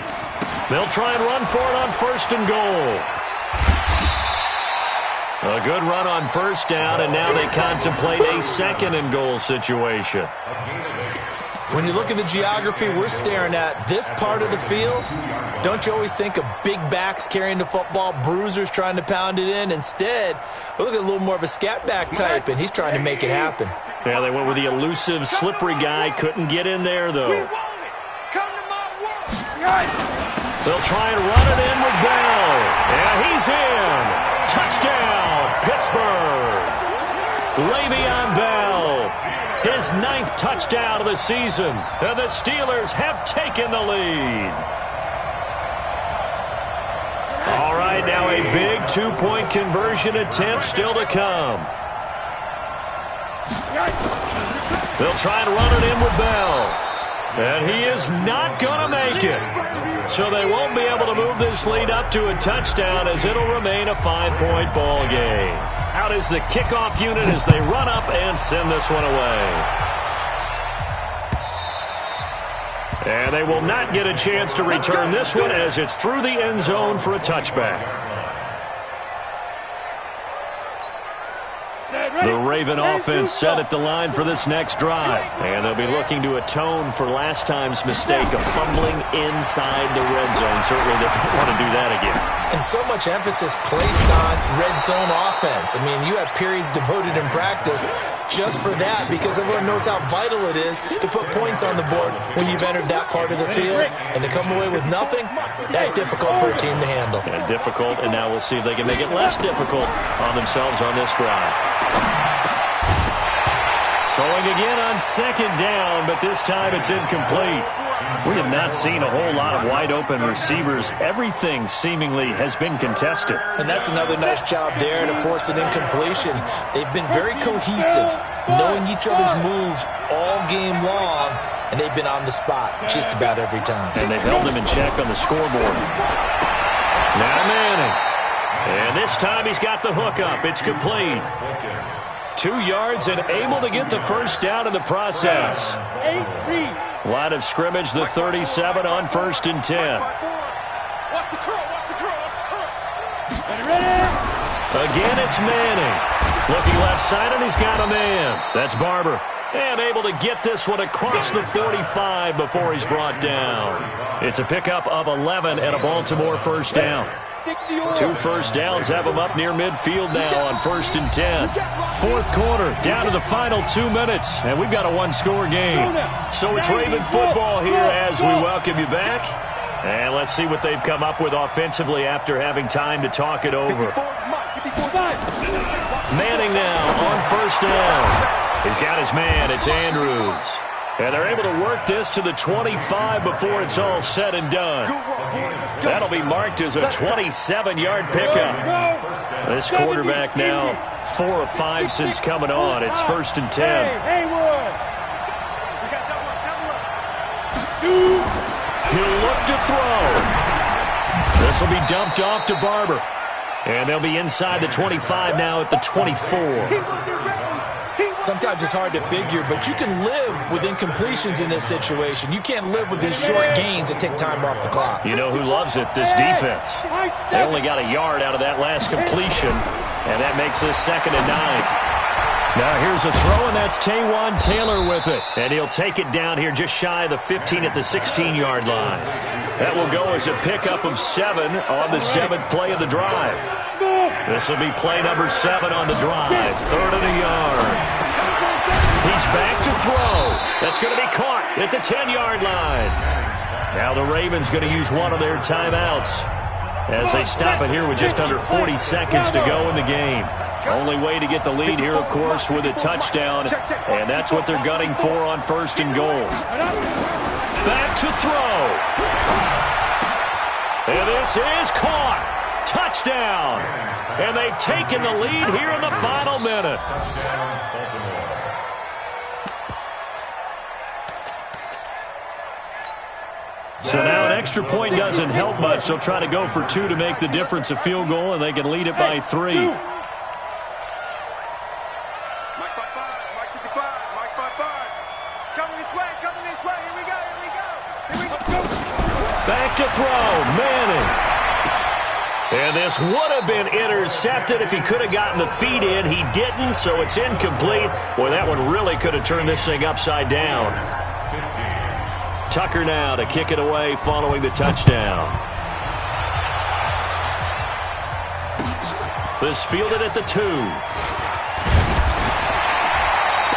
They'll try and run for it on first and goal. A good run on first down, and now they contemplate a second and goal situation. When you look at the geography we're staring at, this part of the field, don't you always think of big backs carrying the football, bruisers trying to pound it in? Instead, we look at a little more of a scat back type, and he's trying to make it happen. Yeah, they went with the elusive, slippery guy. Couldn't get in there, though. They'll try and run it in with Bell. Yeah, he's in. Touchdown, Pittsburgh. Le'Veon Bell. His 9th touchdown of the season, and the Steelers have taken the lead. All right, now a big 2-point conversion attempt still to come. They'll try and run it in with Bell, and he is not going to make it. So they won't be able to move this lead up to a touchdown as it'll remain a 5-point ball game. Out is the kickoff unit as they run up and send this one away. And they will not get a chance to return this one as it's through the end zone for a touchback. The Raven offense set at the line for this next drive. And they'll be looking to atone for last time's mistake of fumbling inside the red zone. Certainly they don't want to do that again. And so much emphasis placed on red zone offense. I mean, you have periods devoted in practice just for that because everyone knows how vital it is to put points on the board when you've entered that part of the field. And to come away with nothing, that's difficult for a team to handle. And difficult, and now we'll see if they can make it less difficult on themselves on this drive. Throwing again on second down, but this time it's incomplete. We have not seen a whole lot of wide-open receivers. Everything seemingly has been contested. And that's another nice job there to force an incompletion. They've been very cohesive, knowing each other's moves all game long, and they've been on the spot just about every time. And they've held them in check on the scoreboard. Now Manning. And this time he's got the hook up. It's complete. 2 yards and able to get the first down in the process. Line of scrimmage, the 37 on first and 10. Again, it's Manning. Looking left side, and he's got a man. That's Barber. And able to get this one across the 45 before he's brought down. It's a pickup of 11 and a Baltimore first down. 2 first downs have them up near midfield now on first and 10. Fourth quarter, down to the final 2 minutes, and we've got a one-score game. So it's Raven football here as we welcome you back. And let's see what they've come up with offensively after having time to talk it over. Manning now on first down. He's got his man. It's Andrews. And they're able to work this to the 25 before it's all said and done. That'll be marked as a 27-yard pickup. This quarterback now 4 of 5 since coming on. It's first and 10. He'll look to throw. This will be dumped off to Barber. And they'll be inside the 25 now at the 24. Sometimes it's hard to figure, but you can live with incompletions in this situation. You can't live with these short gains that take time off the clock. You know who loves it? This defense. They only got a yard out of that last completion, and that makes this second and 9. Now here's a throw, and that's Taywan Taylor with it. And he'll take it down here just shy of the 15 at the 16-yard line. That will go as a pickup of 7 on the 7th play of the drive. This will be play number 7 on the drive. 3rd and a yard. He's back to throw. That's going to be caught at the 10-yard line. Now the Ravens going to use one of their timeouts. as they stop it here with just under 40 seconds to go in the game. Only way to get the lead here, of course, with a touchdown, and that's what they're gunning for on 1st and goal. Back to throw. And this is caught. Touchdown. And they've taken the lead here in the final minute. So now an extra point doesn't help much. They'll try to go for 2 to make the difference a field goal, and they can lead it by 3. Back to throw, Manning. And this would have been intercepted if he could have gotten the feet in. He didn't, so it's incomplete. Boy, that one really could have turned this thing upside down. Tucker now to kick it away following the touchdown. This fielded at the 2.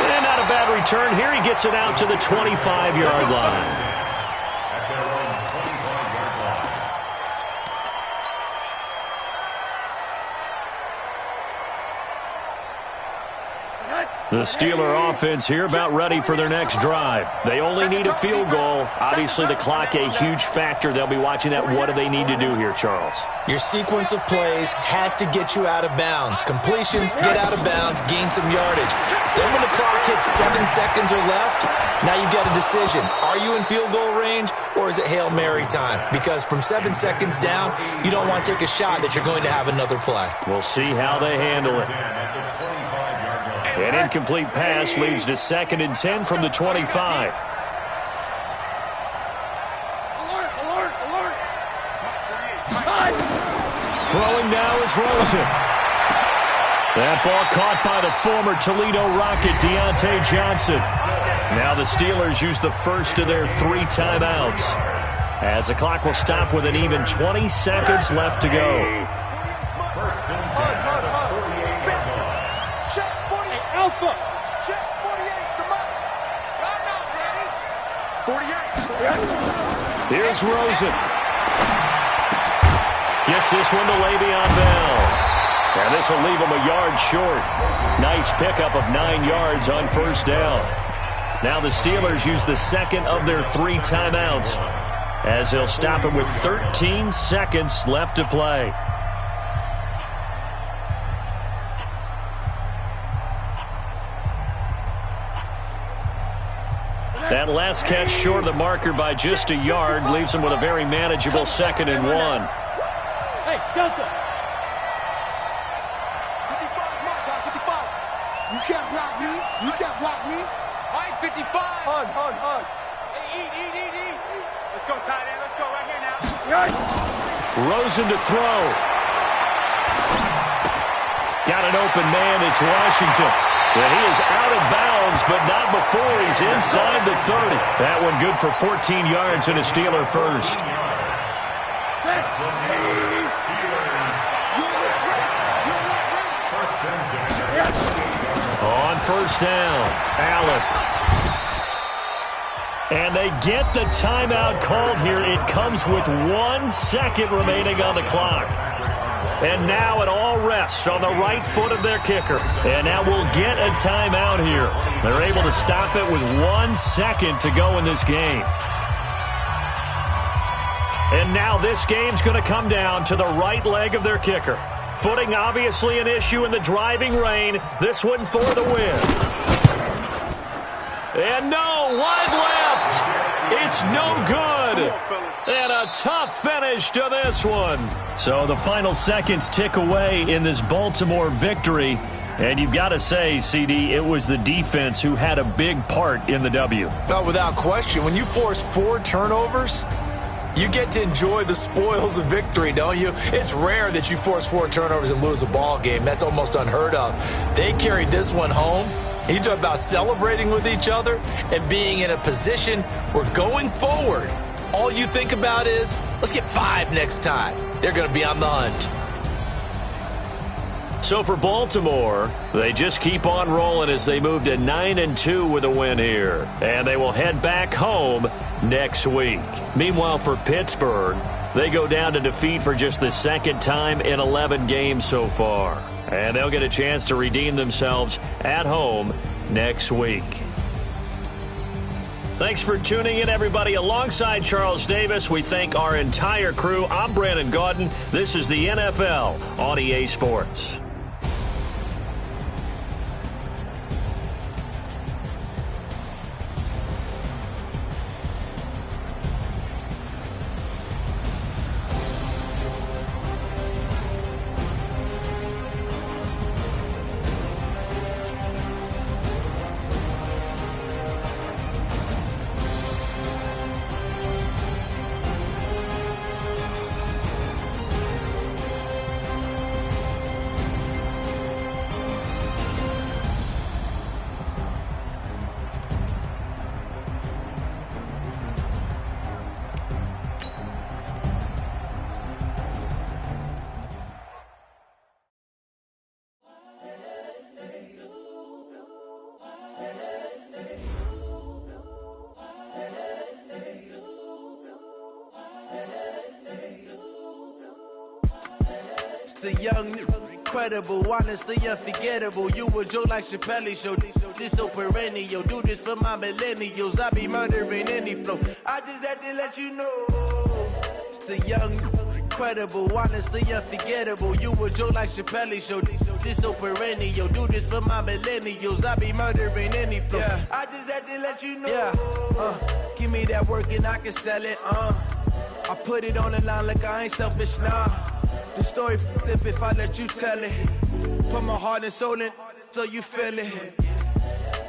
And not a bad return here. He gets it out to the 25-yard line. The Steeler offense here about ready for their next drive. They only need a field goal. Obviously, the clock a huge factor. They'll be watching that. What do they need to do here, Charles? Your sequence of plays has to get you out of bounds. Completions, get out of bounds, gain some yardage. Then when the clock hits 7 seconds or left, now you've got a decision. Are you in field goal range or is it Hail Mary time? Because from 7 seconds down, you don't want to take a shot that you're going to have another play. We'll see how they handle it. An incomplete pass leads to 2nd and 10 from the 25. Alert, alert. Throwing now is Rosen. That ball caught by the former Toledo Rocket, Deontay Johnson. Now the Steelers use the first of their 3 timeouts, as the clock will stop with an even 20 seconds left to go. Alpha. Check 48, the mic. Right now, Daddy. 48. Here's Rosen. Gets this one to Le'Veon Bell. And this will leave him a yard short. Nice pickup of 9 yards on 1st down. Now the Steelers use the second of their 3 timeouts, as they'll stop it with 13 seconds left to play. That last catch short of the marker by just a yard leaves him with a very manageable 2nd and 1. Hey, Delta. 55. You can't block me. You can't block me. All right, 55. Hug. Hey, eat. Let's go, tight end. Let's go right here now. Right. Rosen to throw. Got an open man. It's Washington. And he is out of bounds, but not before he's inside the 30. That one good for 14 yards and a Steeler first. On 1st down, Allen. And they get the timeout called here. It comes with 1 second remaining on the clock. And now it all rests on the right foot of their kicker. And now we'll get a timeout here. They're able to stop it with 1 second to go in this game. And now this game's going to come down to the right leg of their kicker. Footing obviously an issue in the driving rain. This one for the win. And no, wide left. It's no good. And a tough finish to this one. So the final seconds tick away in this Baltimore victory. And you've got to say, CD, it was the defense who had a big part in the W. Well, without question, when you force 4 turnovers, you get to enjoy the spoils of victory, don't you? It's rare that you force 4 turnovers and lose a ball game. That's almost unheard of. They carried this one home. You talk about celebrating with each other and being in a position where going forward, all you think about is, let's get 5 next time. They're going to be on the hunt. So for Baltimore, they just keep on rolling as they move to 9-2 with a win here. And they will head back home next week. Meanwhile, for Pittsburgh, They go down to defeat for just the second time in 11 games so far. And they'll get a chance to redeem themselves at home next week. Thanks for tuning in, everybody. Alongside Charles Davis, we thank our entire crew. I'm Brandon Gaudin. This is the NFL on EA Sports. The young, incredible, honestly unforgettable. You a Joe like Chappelle show. This so perennial. Do this for my millennials. I be murdering any flow. I just had to let you know. It's the young, incredible, honestly unforgettable. You a Joe like Chappelle show. This so perennial. Do this for my millennials. I be murdering any flow. Yeah. I just had to let you know. Yeah. Give me that work and I can sell it. I put it on the line like I ain't selfish, nah. The story flip if I let you tell it. Put my heart and soul in so you feel it.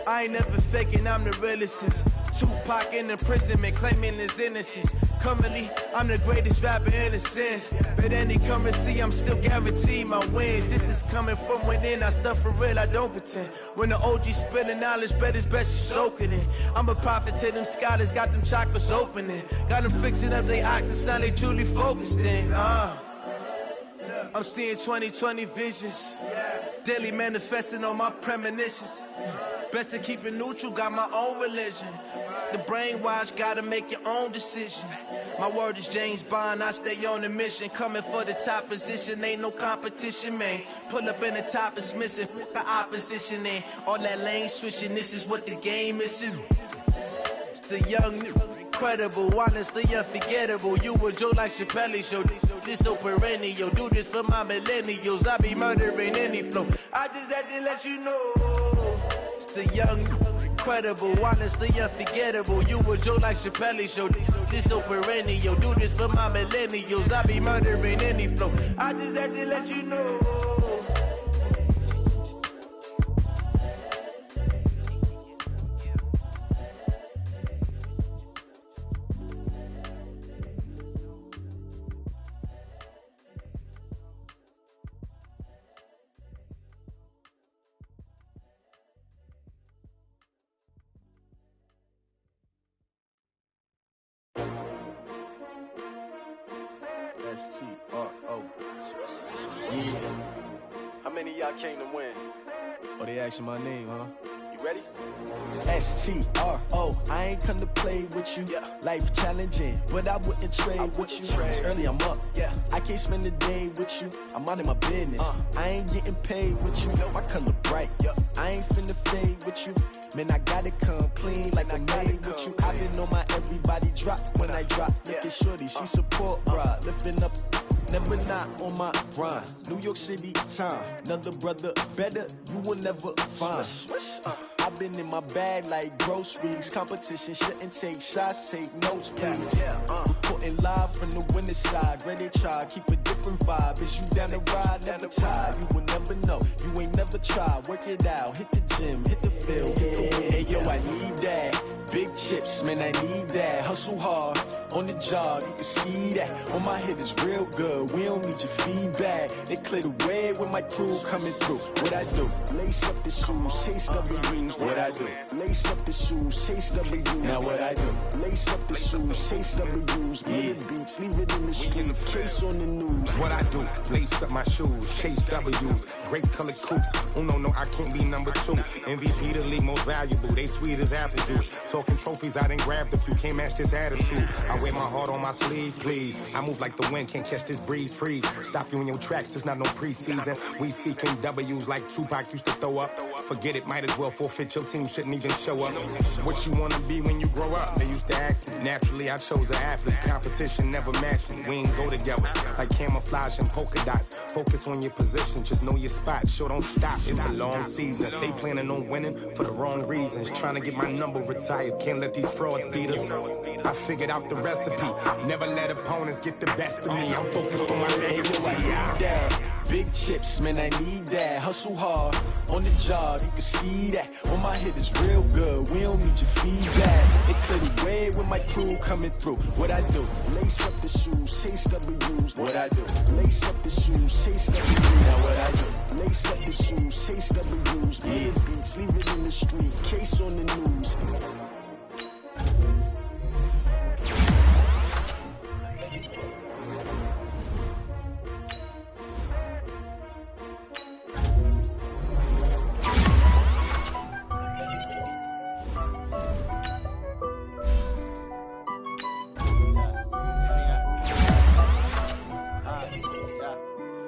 I ain't never faking, I'm the realest since Tupac in imprisonment, claiming his innocence. Currently, I'm the greatest rapper in a sense. But any currency, I'm still guaranteed my wins. This is coming from within, I stuff for real, I don't pretend. When the OG spilling knowledge, bet it's best you soak it in. I'm a prophet to them scholars, got them chakras opening. Got them fixing up they octaves, now they truly focused in. I'm seeing 2020 visions. Daily manifesting on my premonitions. Best to keep it neutral, got my own religion. The brainwash, gotta make your own decision. My word is James Bond, I stay on the mission. Coming for the top position, ain't no competition, man. Pull up in the top, it's missing, the opposition, ain't all that lane switching, this is what the game is. It's the young, incredible, honestly unforgettable. You a Joe like Chappelle show. This so perennial. Do this for my millennials. I be murdering any flow. I just had to let you know. It's the young, incredible, honestly unforgettable. You a Joe like Chappelle show. This so perennial. Do this for my millennials. I be murdering any flow. I just had to let you know. S-T-R-O. Yeah. How many of y'all came to win? Oh, they asking my name, huh? You ready? S-T-R-O. I ain't come to play with you. Yeah. Life challenging, but I wouldn't trade with you. It's early, I'm up. Yeah. I can't spend the day with you. I'm minding my business. I ain't getting paid with you. My color bright. I ain't finna fade with you. Man, I gotta come clean like I'm made with you. I've been on my everybody drop when I drop. Look at shorty, she support, bruh. Lifting up, never not on my grind. New York City time, another brother better, you will never find. I've been in my bag like groceries. Competition shouldn't take shots, take notes, please. Reporting live from the winning side. Ready to try, keep a different vibe. Is you down the ride, never tired. You will never know, you ain't never tried. Work it out, hit the gym, hit the field, hit the win. Hey yo, I need that. Big chips, man, I need that. Hustle hard, on the job, you can see that. On my head is real good, we don't need your feedback. They clear the way when my crew coming through. What I do? Lace up the shoes, chase W's. What I do? Lace up the shoes, chase W's. Now what I do? Lace up the shoes, chase W's. Yeah. Beats, leave it in the street, case on the news. What I do? Lace up my shoes, chase W's. Great colored coops. Oh no, I can't be number 2. MVP the league most valuable. They sweet as apple juice. Talking trophies, I didn't grab the few. Can't match this attitude. I I wear my heart on my sleeve, please. I move like the wind, can't catch this breeze, freeze. Stop you in your tracks, there's not no preseason. We seeking W's like Tupac used to throw up. Forget it, might as well forfeit, your team shouldn't even show up. What you wanna be when you grow up? They used to ask me. Naturally, I chose an athlete. Competition never matched me. We ain't go together like camouflage and polka dots. Focus on your position, just know your spot. Sure, don't stop, it's a long season. They planning on winning for the wrong reasons. Trying to get my number retired, can't let these frauds beat us. I figured out the recipe. Never let opponents get the best of me. I'm focused on my legacy. Big chips, man, I need that. Hustle hard on the job, you can see that. On my hit is real good, we don't need your feedback. It clear the way with my crew coming through. What I do? Lace up the shoes, chase W's. What I do? Lace up the shoes, chase W's. Now what I do? Lace up the shoes, chase W's. Yeah, beats, leave it in the street, case on the news.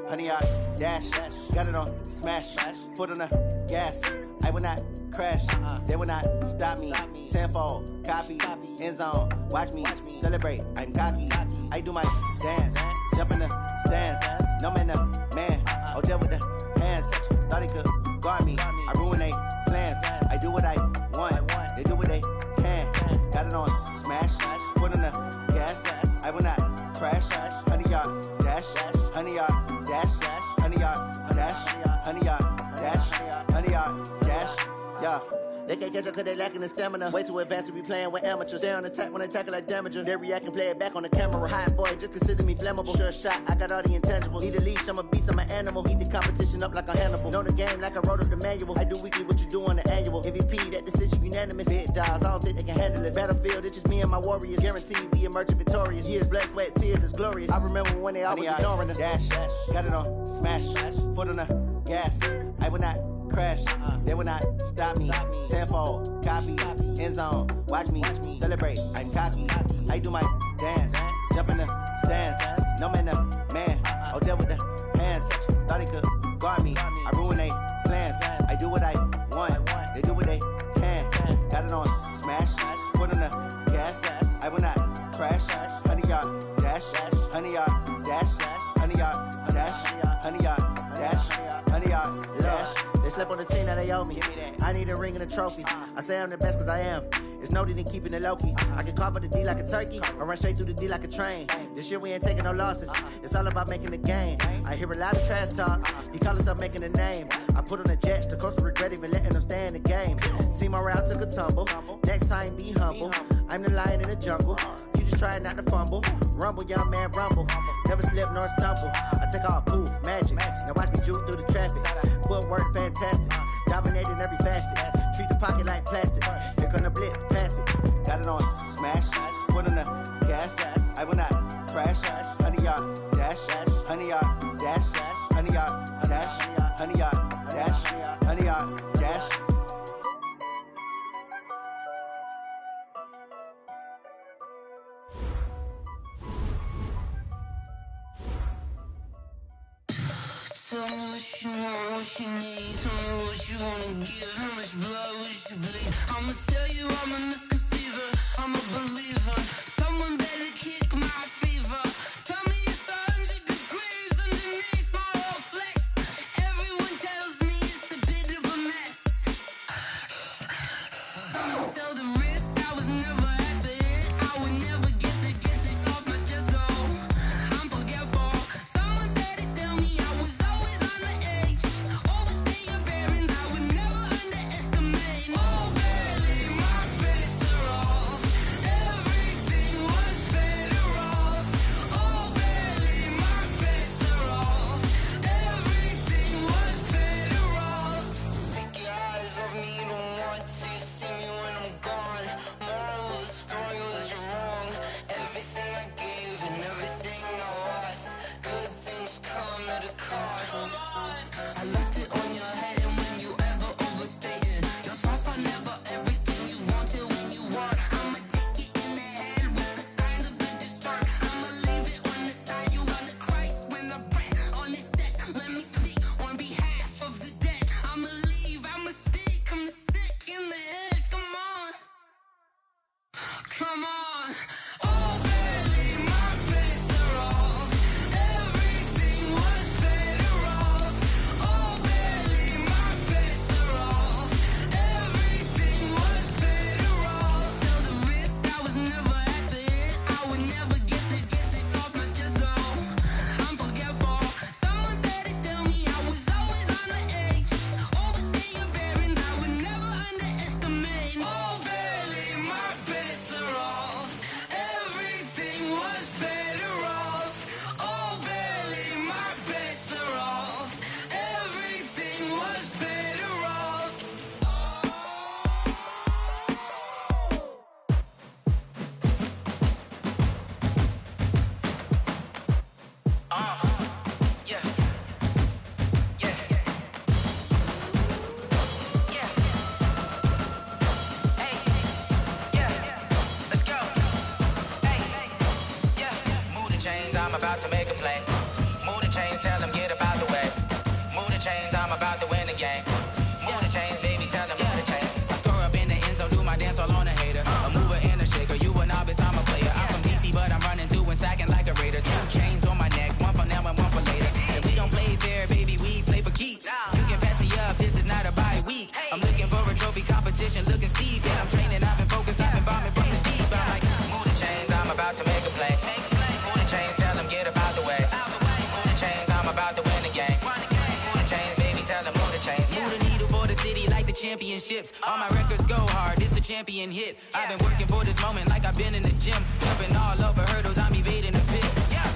Honey, I dash, got it on smash, foot on the gas. I will not crash, they will not stop me. Tenfold, copy, end zone, watch me celebrate. I'm cocky, I do my dance, jump in the stands. No man, man, oh, deal with the hands. Thought he could guard me, I ruin they plans. I do what I want, they do what they can. Got it on smash, foot on the gas. I will not crash, honey, y'all dash, honey, y'all dash, honey, y'all dash, honey, y'all dash, honey, y'all dash, yeah. They can't catch up cause they lacking the stamina. Way too advanced to be playing with amateurs. Stay on attack when I tackle like damager. They react and play it back on the camera. Hot boy, just consider me flammable. Sure shot, I got all the intangibles. Need a leash, I'm a beast, I'm an animal. Eat the competition up like a Hannibal. Know the game like I wrote up the manual. I do weekly what you do on the annual. MVP, that decision unanimous. Big dogs, I don't think they can handle this. Battlefield, it's just me and my warriors. Guaranteed we emerging victorious. Years, blood, sweat, tears, it's glorious. I remember when they always ignoring us. Dash, got it on smash, foot on the gas. I will not crash, they will not stop me. Tenfold, copy, end zone, watch me celebrate. I'm cocky, I do my dance, jump in the stands. No man, man, oh, deal with the hands. Thought he could guard me, I ruin they plans. I do what I want, they do what they can. Got it on smash, foot on the gas. I will not crash, honey, y'all dash, honey, y'all dash, honey, y'all dash, honey, y'all dash, honey, y'all dash. They slept on the team that they owe me. I need a ring and a trophy. I say I'm the best cause I am. It's no need in keeping it low-key. I can carve up the D like a turkey or run straight through the D like a train. This year we ain't taking no losses. It's all about making the game. I hear a lot of trash talk. He call himself making a name. I put on the Jets. The coach will regret even letting them stay in the game. Team morale took a tumble. Next time be humble. I'm the lion in the jungle. You just trying not to fumble. Rumble, young man, rumble. Never slip nor stumble. I take off, poof, magic. Now watch me juke through the traffic. Footwork fantastic. Dominating every facet. Treat the pocket like plastic. Here come the blitz, pass it. Got it on smash, foot on the gas. I will not crash, honey, y'all dash, honey, y'all dash, honey, y'all dash, honey, y'all dash, honey, y'all dash. Tell me what you want, what you need. Tell me what you wanna give. How much blood would you bleed? I'ma tell you I'm a misconceiver. I'm a believer. Someone better kick my fever. Tell me it's 100 degrees underneath my whole flesh. Everyone tells me it's a bit of a mess. I'ma tell the risk I was never at the end. I would never get this off my chest. Oh, I'm forgetful. Someone better tell me I was always on the edge. Overstay your bearings, I would never underestimate. Oh, barely, my bets are off. I'm about to make a play. Move the chains, tell them get up out the way. Move the chains, I'm about to win the game. Move the chains, baby, tell them move the chains. I score up in the end zone, do my dance all on a hater. A mover and a shaker, you a novice, I'm a player. I'm from DC, but I'm running through and sacking like a raider. 2 chains on my neck, one for now and one for later. And we don't play fair, baby, we play for keeps. You can pass me up, this is not a bye week. I'm looking for a trophy competition, looking steep. And I'm training, I've been focused, I've been bombing from the deep. I'm like, move the chains, I'm about to make a play. Move the chains, tell them get up out the way. Move the chains, I'm about to win the game. Move the chains, baby, tell them move the chains. Move the needle for the city like the championships. All my records go hard, this a champion hit. I've been working for this moment like I've been in the gym. Jumping all over hurdles, I'm evading the pit.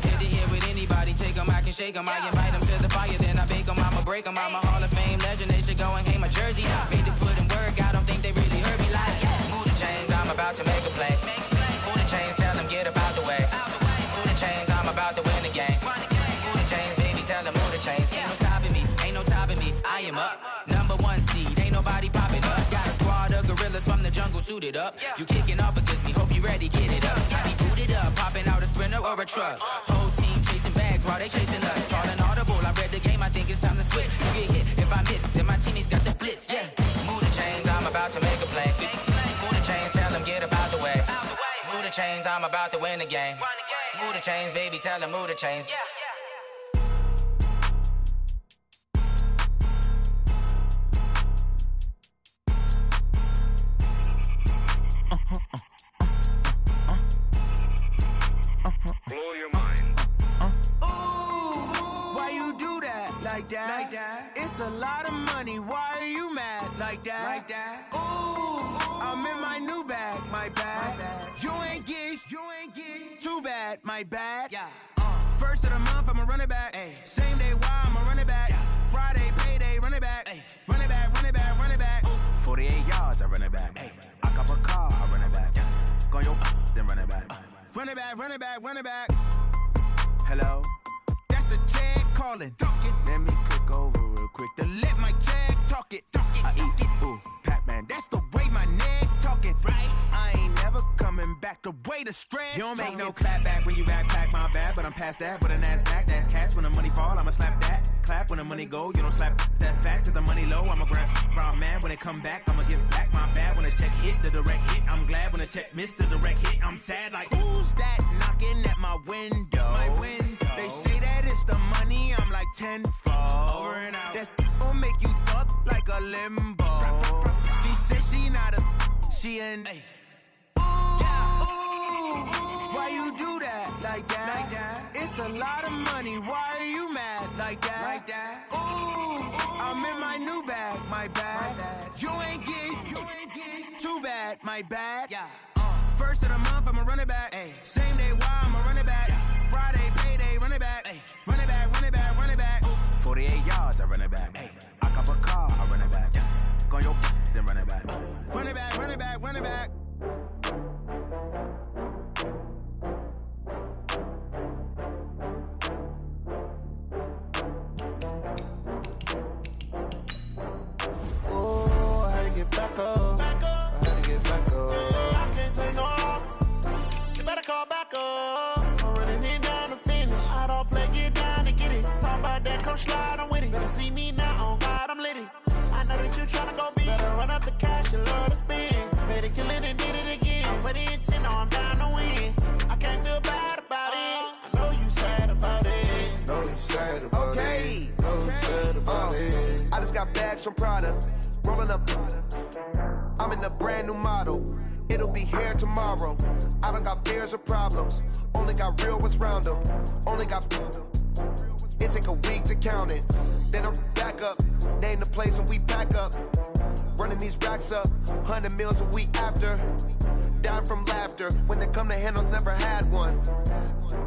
Hit to hit with anybody, take them, I can shake them. I invite them to the fire, then I bake them, I'ma break them. I'm a Hall of Fame legend, they should go and hang my jersey. Made to put in work, I don't think they really heard me like, move the chains, I'm about to make a play. Move the chains, tell them get up out the way. Move the chains, I'm about to win the game. Move the chains, baby, tell them move the chains. Ain't no stopping me, ain't no topping me, I am up. #1 seed, ain't nobody popping up. Got a squad of gorillas from the jungle suited up. You kicking off against me, hope you ready, get it up. I be booted up, popping out a Sprinter or a truck. Whole team chasing bags while they chasing us. Calling audible, I read the game, I think it's time to switch. You get hit if I miss, then my teammates got the blitz, yeah. Move the chains, I'm about to make a play. Move the chains, tell them get up out the way. Move the chains, I'm about to win the game. Move the chains, baby, tell them move the chains. Blow your mind. Ooh, why you do that? Like that? Like that? It's a lot of money. Why are you mad? Like that? Like that? Ooh, I'm in my new bag. My bag. You ain't get too bad. My bad. Yeah. First of the month, I'ma run it back. Ay. Same day, why I'ma run it back. Friday, payday, run it back. Ay. Run it back, run it back, run it back. 48 yards, I run it back. Ay. I cop a car, I run it back. Go your then run it back. Run it back, run it back, run it back. Hello? That's the jag calling. Let me click over real quick to let my jag talk it. I eat it, ooh, Pac-Man. That's the way my neck talking. Right? I ain't never coming back the way the stress. You don't make no clap back when you backpack, my bad. But I'm past that, but a NASDAQ, that's cash. When the money fall, I'ma slap that. Clap when the money go, you don't slap. That's facts. If the money low, I'ma grab round man. When it come back, I'ma give back my bad. When the check hit, the direct hit, I'm glad. When the check missed, the direct hit, I'm sad. Like, who's that knocking at my window? My window. They say that it's the money, I'm like tenfold. Over and out. That's gon' make you up like a limbo. She said she not a, she an. Ay. Why you do that? Like that? Like that? It's a lot of money. Why are you mad? Like that? Like that? Ooh, I'm in my new bag. My bag. You ain't get too bad. My bad. Yeah. First of the month, I'ma run it back. Ay. Same day, why I'ma run it back. Friday, payday, run it back. Ay. Run it back, run it back, run it back. 48 yards, I run it back. Ay. I cop a car, I run it back. Go your then run it back. Run it back, run it back, run it back. Get back up. I had to get back up. I can't take no loss. You better call back up. I'm running it down to finish. I don't play, get down to get it. Talk about that, come slide, I'm with it. Better see me now, on God, I'm litty. I know that you tryna go big. Better run up the cash, you love to spend. Better kill it and did it again. I'm with the intent, no, I'm down to win. I can't feel bad about it. I know you sad about it. Know you sad about it. Know you sad about it. I just got bags from Prada. Rolling up, I'm in a brand new model. It'll be here tomorrow. I don't got fears or problems. Only got real ones round them. Only got. It take a week to count it. Then I'm back up. Name the place and we back up. Running these racks up. 100 meals a week after. Down from laughter. When they come to handles, never had one.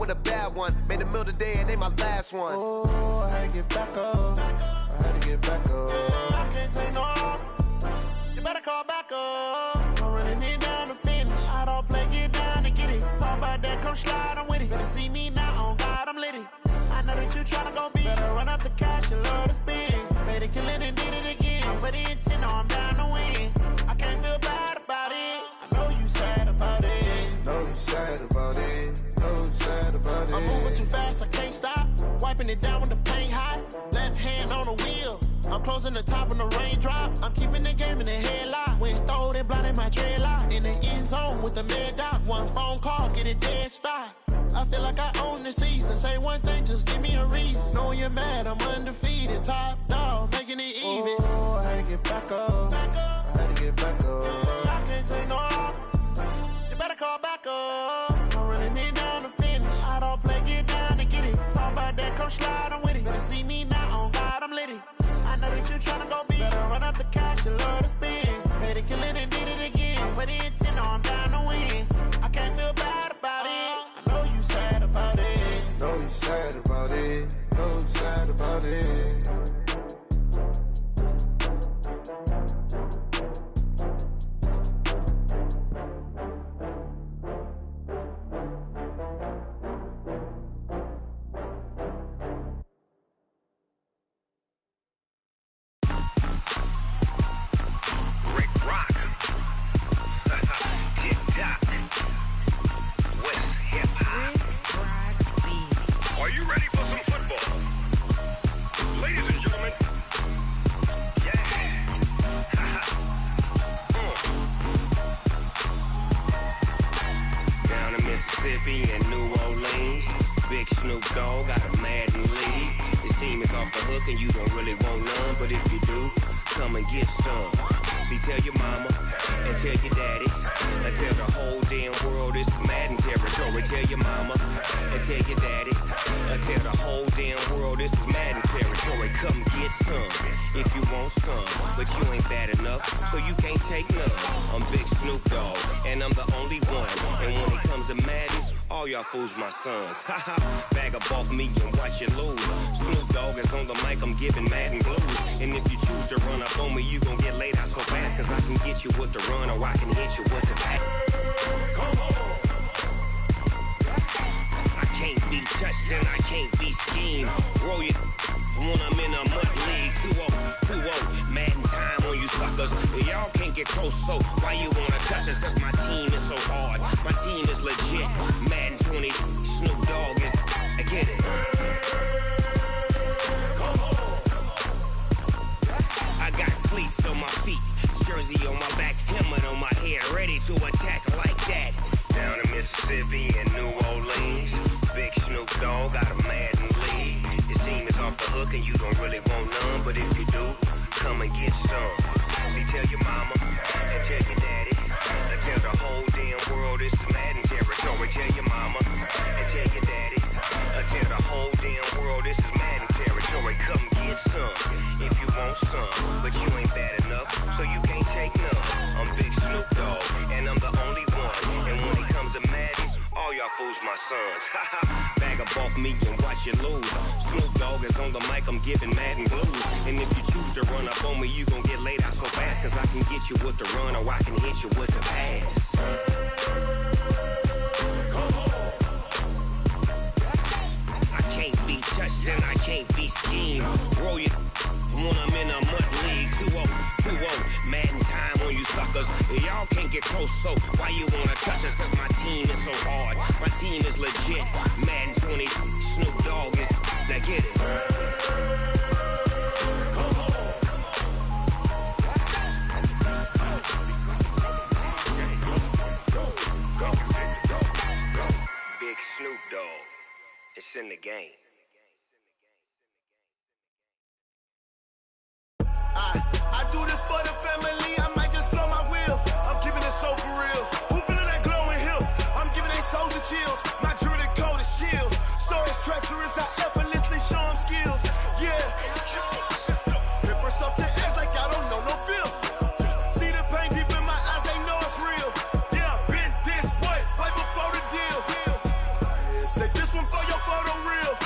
With a bad one. Made a meal today and they my last one. Oh, I had to get back up. I had to get back up. I can't take no loss. You better call back up. I'm running it down to finish. I don't play, get down to get it. Talk about that, come slide, I'm with it. Better see me now, on God, I'm litty. I know that you tryna go big. Better run up the cash, you love to spend. Better kill it and did it again. I'm with the intent, no, I'm down to win. I can't feel bad about it. I know you sad about it. Know you sad about it. Know you sad about about it. I'm moving too fast, I can't stop. Wiping it down when the paint hot. Left hand on the wheel. I'm closing the top when the raindrop. I'm keeping the game in the headlock. When throwed and blinded my dreadlock. In the end zone with the mad dot. One phone call, get it dead stop. I feel like I own the season. Say one thing, just give me a reason. Knowing you're mad, I'm undefeated. Top dog, making it even. Oh, I had to get back up. Back up. I had to get back up. I can't take no loss. You better call back up. I'm running it down to finish. I don't play, get down to get it. Talk about that, come slide, I'm with it. Better see me now, on God, I'm litty. I know that you tryna go big. Better run up the cash, you love to spend. Better kill it and did it again. Put it in 10, I'm down to win. I can't feel bad about it. I know you sad about it. Know you sad about it. Know you sad about it. Are you ready for some football? Ladies and gentlemen, yeah. Down in Mississippi and New Orleans, Big Snoop Dogg got a Madden lead. His team is off the hook and you don't really want none, but if you do, come and get some. See, tell your mama and tell your daddy and tell the whole damn world this is Madden territory. Tell your mama and tell your daddy and tell the whole damn world this is Madden territory. Come get some if you want some, but you ain't bad enough, so you can't take none. I'm Big Snoop Dogg and I'm the only one, and when it comes to Madden, all y'all fools my sons. Haha, bag up off me and watch you lose. Snoop Dogg is on the mic, I'm giving Madden blues. And if you choose to run up on me, you gon' get laid out so fast, cause I can get you with the run or I can hit you with the pass. Come on. I can't be touched and I can't be schemed. Roll you when I'm in a mud league. 2-0, Madden time on you suckers. Y'all can't get close, so why you wanna touch us? Cause my team is so hard, my team is legit. Madden 20, Snoop Dogg is, I get it. Come on. I got cleats on my feet, jersey on my back, helmet on my head, ready to attack like that. Down in Mississippi and New Orleans, Big Snoop Dogg got a Madden lead. His team is off the hook and you don't really want none, but if you do, come and get some. See, tell your mama and tell your daddy and tell the whole damn world this is Madden territory. Tell your mama and tell your daddy and tell the whole damn world this is Madden territory. Come get some if you want some, but you ain't bad enough, so you can't take none. I'm Big Snoop Dogg and I'm the only one, and when it comes to Madden, all y'all fools my sons. Bag up off me and watch you lose. Snoop Dogg is on the mic, I'm giving Madden blues. And if you choose to run up on me, you gon' get laid out so fast, cause I can get you with the run or I can hit you with the pass. Come on. I can't be touched and I can't be schemed. Roll you when I'm in a mud league. 2-0, Madden time on you suckers. Y'all can't get close, so why you wanna touch us? Cause my team is so hard, my team is legit. Madden 20, Snoop Dogg is, now get it. Come on. Go. Big Snoop Dogg, it's in the game. I do this for the family, I might just blow my wheel. I'm keeping it so for real. Who feeling that glowing hill? I'm giving they soldier chills. My jewelry code is chill. Stories treacherous, I effortlessly show them skills. Yeah. Paper stuff to ass like I don't know no bill. See the pain deep in my eyes, they know it's real. Yeah, been this way before the deal. Say this one for your photo reel.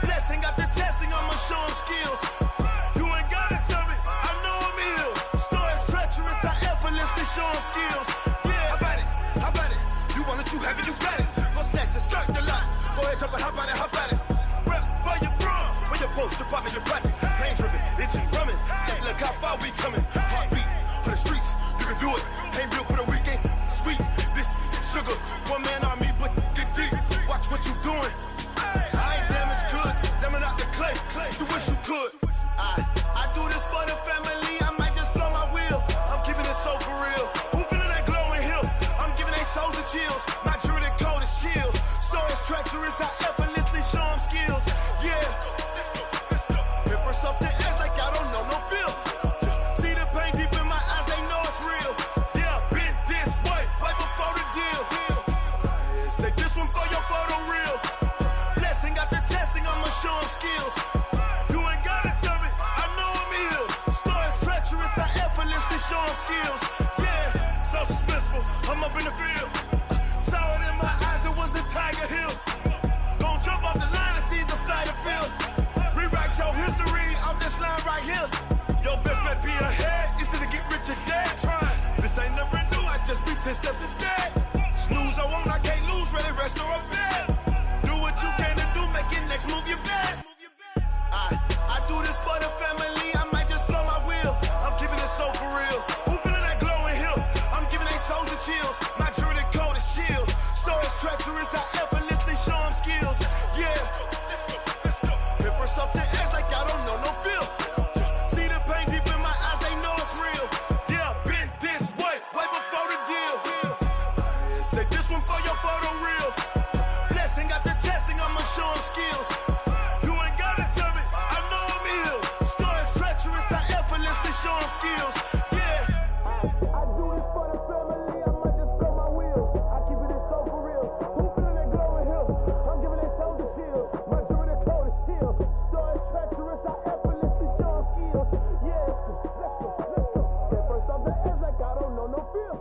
Blessing after testing, I'ma show them skills. Show them skills. Yeah, how about it? You want it, you have it, you got it. Go snatch it, skirt the lot. Go ahead, jump it, how about it? Rep for your prom, when you're supposed to pop in your projects. Pain driven, itching, drumming. Hey, look how far we coming. Heartbeat on the streets, you can do it. Ain't built for the weekend. Sweet, this sugar, one man army, but get deep. Watch what you doing. chills. My jewelry code is chill. Stories treacherous, I effortlessly show them skills. Yeah. Hit first off the edge like I don't know no feel. See the pain deep in my eyes, they know it's real. Yeah, been this way, right before the deal. Say this one for your photo reel. Blessing after testing, I'ma show them skills. You ain't gotta tell me, I know I'm ill. Stories treacherous, I effortlessly show them skills. Yeah, so suspenseful, I'm up in the field. Saw it in my eyes, it was the Tiger Hill. Gon' jump off the line and see the flight of field. Rewrite your history off this line right here. Your best bet be ahead, it's to get rich or dead. Trying, this ain't never new, I just be 10 steps instead. Snooze or won't, I can't lose, ready, rest or a bed. Do what you can to do, make your next move your best. I do this for the family, I might just blow my wheel. I'm keeping it so for real. Who feeling that glowing hill? I'm giving they souls the chills. My jewelry code is chill. Stories treacherous, I effortlessly show them skills. Yeah. Hit first off the edge like I don't know no feel. See the pain deep in my eyes, they know it's real. Yeah, been this way, way before the deal. Say this one for your photo reel. Blessing after testing, I'ma show them skills. You ain't gotta tell me, I know I'm ill. Stories treacherous, I effortlessly show them skills. Yeah. I do this for the family, I might just blow my wheel. I keep it so for real. Who feeling that glowing hill? I'm giving they souls the chills. My jewelry code is chill. Stories treacherous, I effortlessly show them skills. Yeah. Let's go. Get first off the edge like I don't know no feel.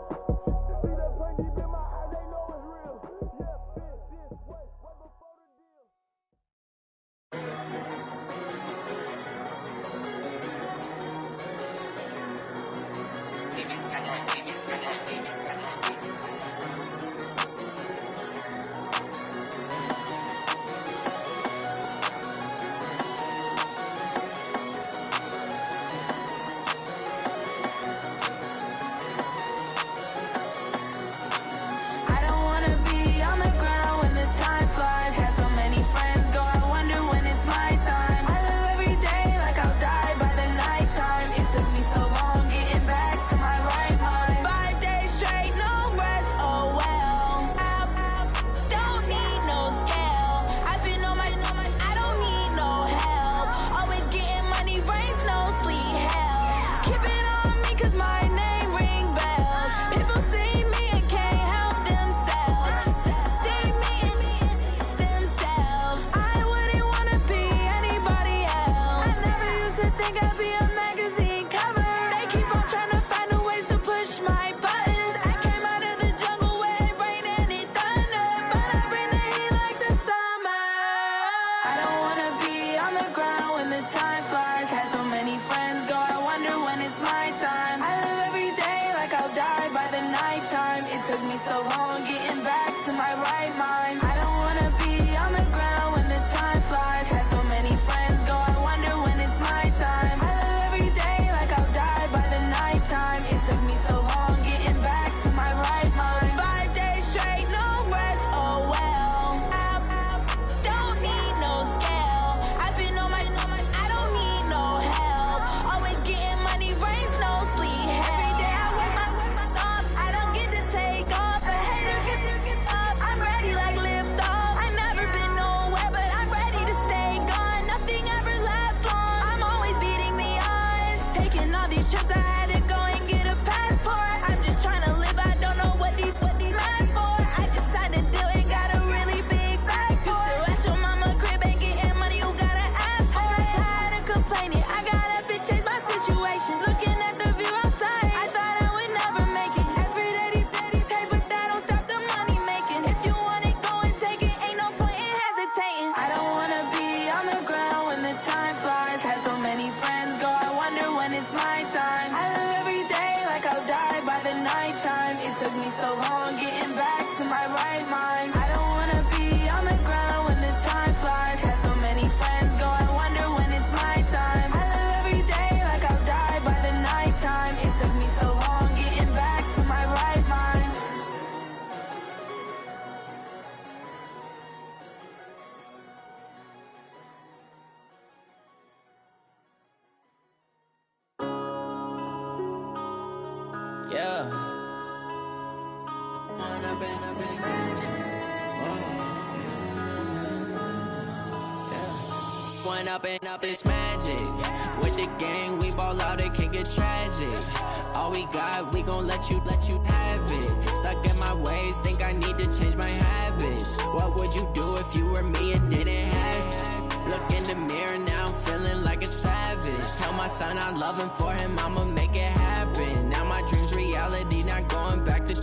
See that pain deep in my eyes, they know it's real. Yeah, been this way, way before the deal. I don't wanna be on the ground when the time flies. Had so many friends go, I wonder when it's my time. I live every day like I'll die by the nighttime. It took me so long getting back to my right mind. 5 days straight, no rest, oh well. I don't need no scale. I've been on my, I don't need no help. Always getting money, rains, no sleet, hell. Keep it on me cause my name ring bells. People see me and can't help themselves. See me and themselves. I wouldn't wanna be anybody else. I never used to think I'd be a magazine cover. They keep on trying to find new ways to push my buttons. I came out of the jungle where it rained and it thundered, but I bring the heat like the summer. I don't wanna be on the ground when the time flies. Had so many friends go, I wonder when it's my time. I live every day like I'll die by the nighttime. It took me so long getting back to my right mind. I don't wanna be on the ground when the time flies. Had so many friends go, I wonder when it's my time. I live every day like I'll die by the nighttime. It took me so long getting back to my right mind. 5 days straight, no rest, oh well. I don't need no scale. I've been on my, I don't need no help. Always getting money, rains, no sleet, hell. Every day I work my thumb, I don't get to take off. A hater get up, I'm ready like lift off. I never been nowhere, but I'm ready to stay gone. Nothing ever lasts long, I'm always beating the odds. Taking all these trips, I had to go and get a passport. I'm just trying to live, I don't know what these mad for. I just signed a deal and got a really big bag for it. Still at your mama crib, ain't getting money, you gotta ask for it. I got tired of complaining, I got up and changed my situation. Looking at the view outside, I thought I would never make it. Every day take, but that don't stop the money making. If you want it, go and take it, ain't no point in hesitating. I don't wanna be on the ground when the time flies. Had so many friends go, I wonder when it's my time. I live every day like I'll die by the nighttime. It took me so long getting back to my right mind. I don't wanna be on the ground when the time flies. Had so many friends go, I wonder when it's my time. I live every day like I'll die by the nighttime. It took me so long getting back to my right mind. Yeah. Wanna up in this magic. One up and up is magic. With the gang, we ball out, it can get tragic. All we got, we gon' let you have it. Stuck in my ways, think I need to change my habits. What would you do if you were me and didn't have it? Look in the mirror now, I'm feeling like a savage. Tell my son I love him, for him I'ma make it happen. Now my dream's reality, not going back to.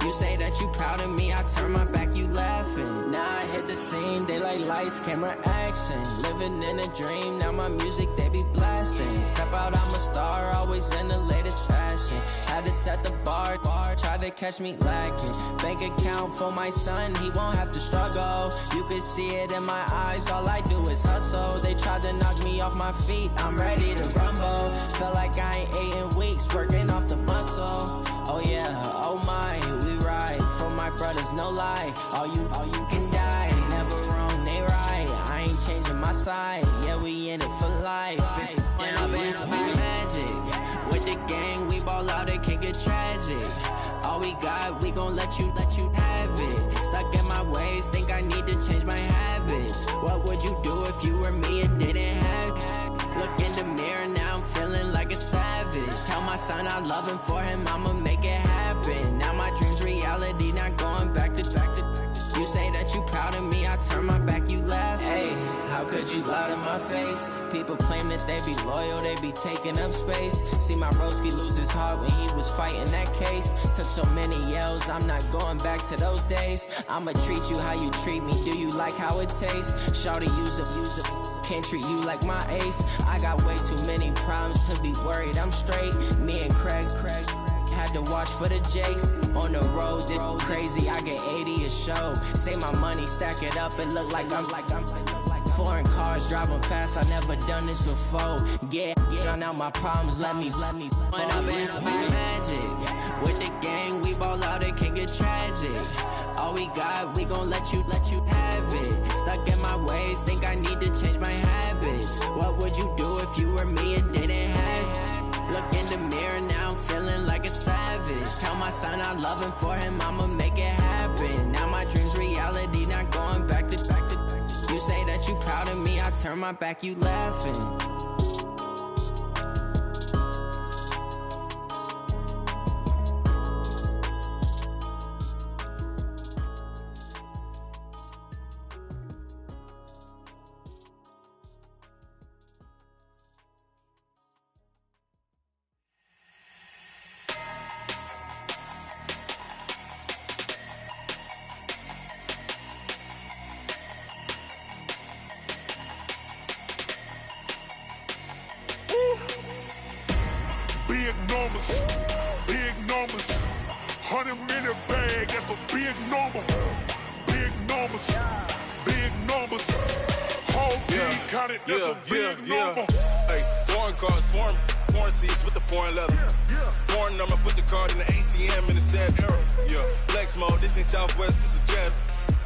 You say that you proud of me, I turn my back, you laughing. Now I hit the scene, they like lights, camera, action. Living in a dream, now my music, they be blasting. Step out, I'm a star, always in the latest fashion. Had to set the bar, try to catch me lacking. Bank account for my son, he won't have to struggle. You can see it in my eyes, all I do is hustle. They tried to knock me off my feet, I'm ready to rumble. Feel like I ain't ate in weeks, working off the muscle. Oh yeah, oh my, we ride for my brothers, no lie. All you can die, never wrong, they right. I ain't changing my side, yeah, we in it for life. When up in it's magic. With the gang, we ball out, it can get tragic. All we got, we gon' let you have it. Stuck in my ways, think I need to change my habits. What would you do if you were me and didn't have it? Look in the mirror, now I'm feeling like a savage. Tell my son I love him, for him I'ma make it happen. Now my dream's reality, not going back to. You say that you proud of me, I turn my back, you laugh. Hey, how could you lie to my face? People claim that they be loyal, they be taking up space. See my broski lose his heart when he was fighting that case. Took so many yells, I'm not going back to those days. I'ma treat you how you treat me, do you like how it tastes? Shawty, use up, can't treat you like my ace. I got way too many problems to be worried, I'm straight. Me and Craig had to watch for the Jakes. On the road, this crazy, I get 80 a show. Say my money, stack it up, it look like I'm foreign cars, driving fast, I never done this before. Get drown out my problems, let me When up in it's magic. With the gang, we ball out, it can get tragic. All we got, we gon' let you have it. Stuck in my ways, think I need to change my habits. What would you do if you were me and didn't have it? Look in the mirror, now I'm feeling like a savage. Tell my son I love him, for him I'ma make it happen. Now my dream's reality, not going back to. You say that you proud of me, I turn my back, you laughing. Big numbers, 100-minute bag, that's a big number. Big numbers, whole team counted, that's a big number. Hey, foreign cars, foreign seats with the foreign leather. Foreign number, put the card in the ATM in the sad era. Yeah, flex mode, this ain't Southwest, this a jet.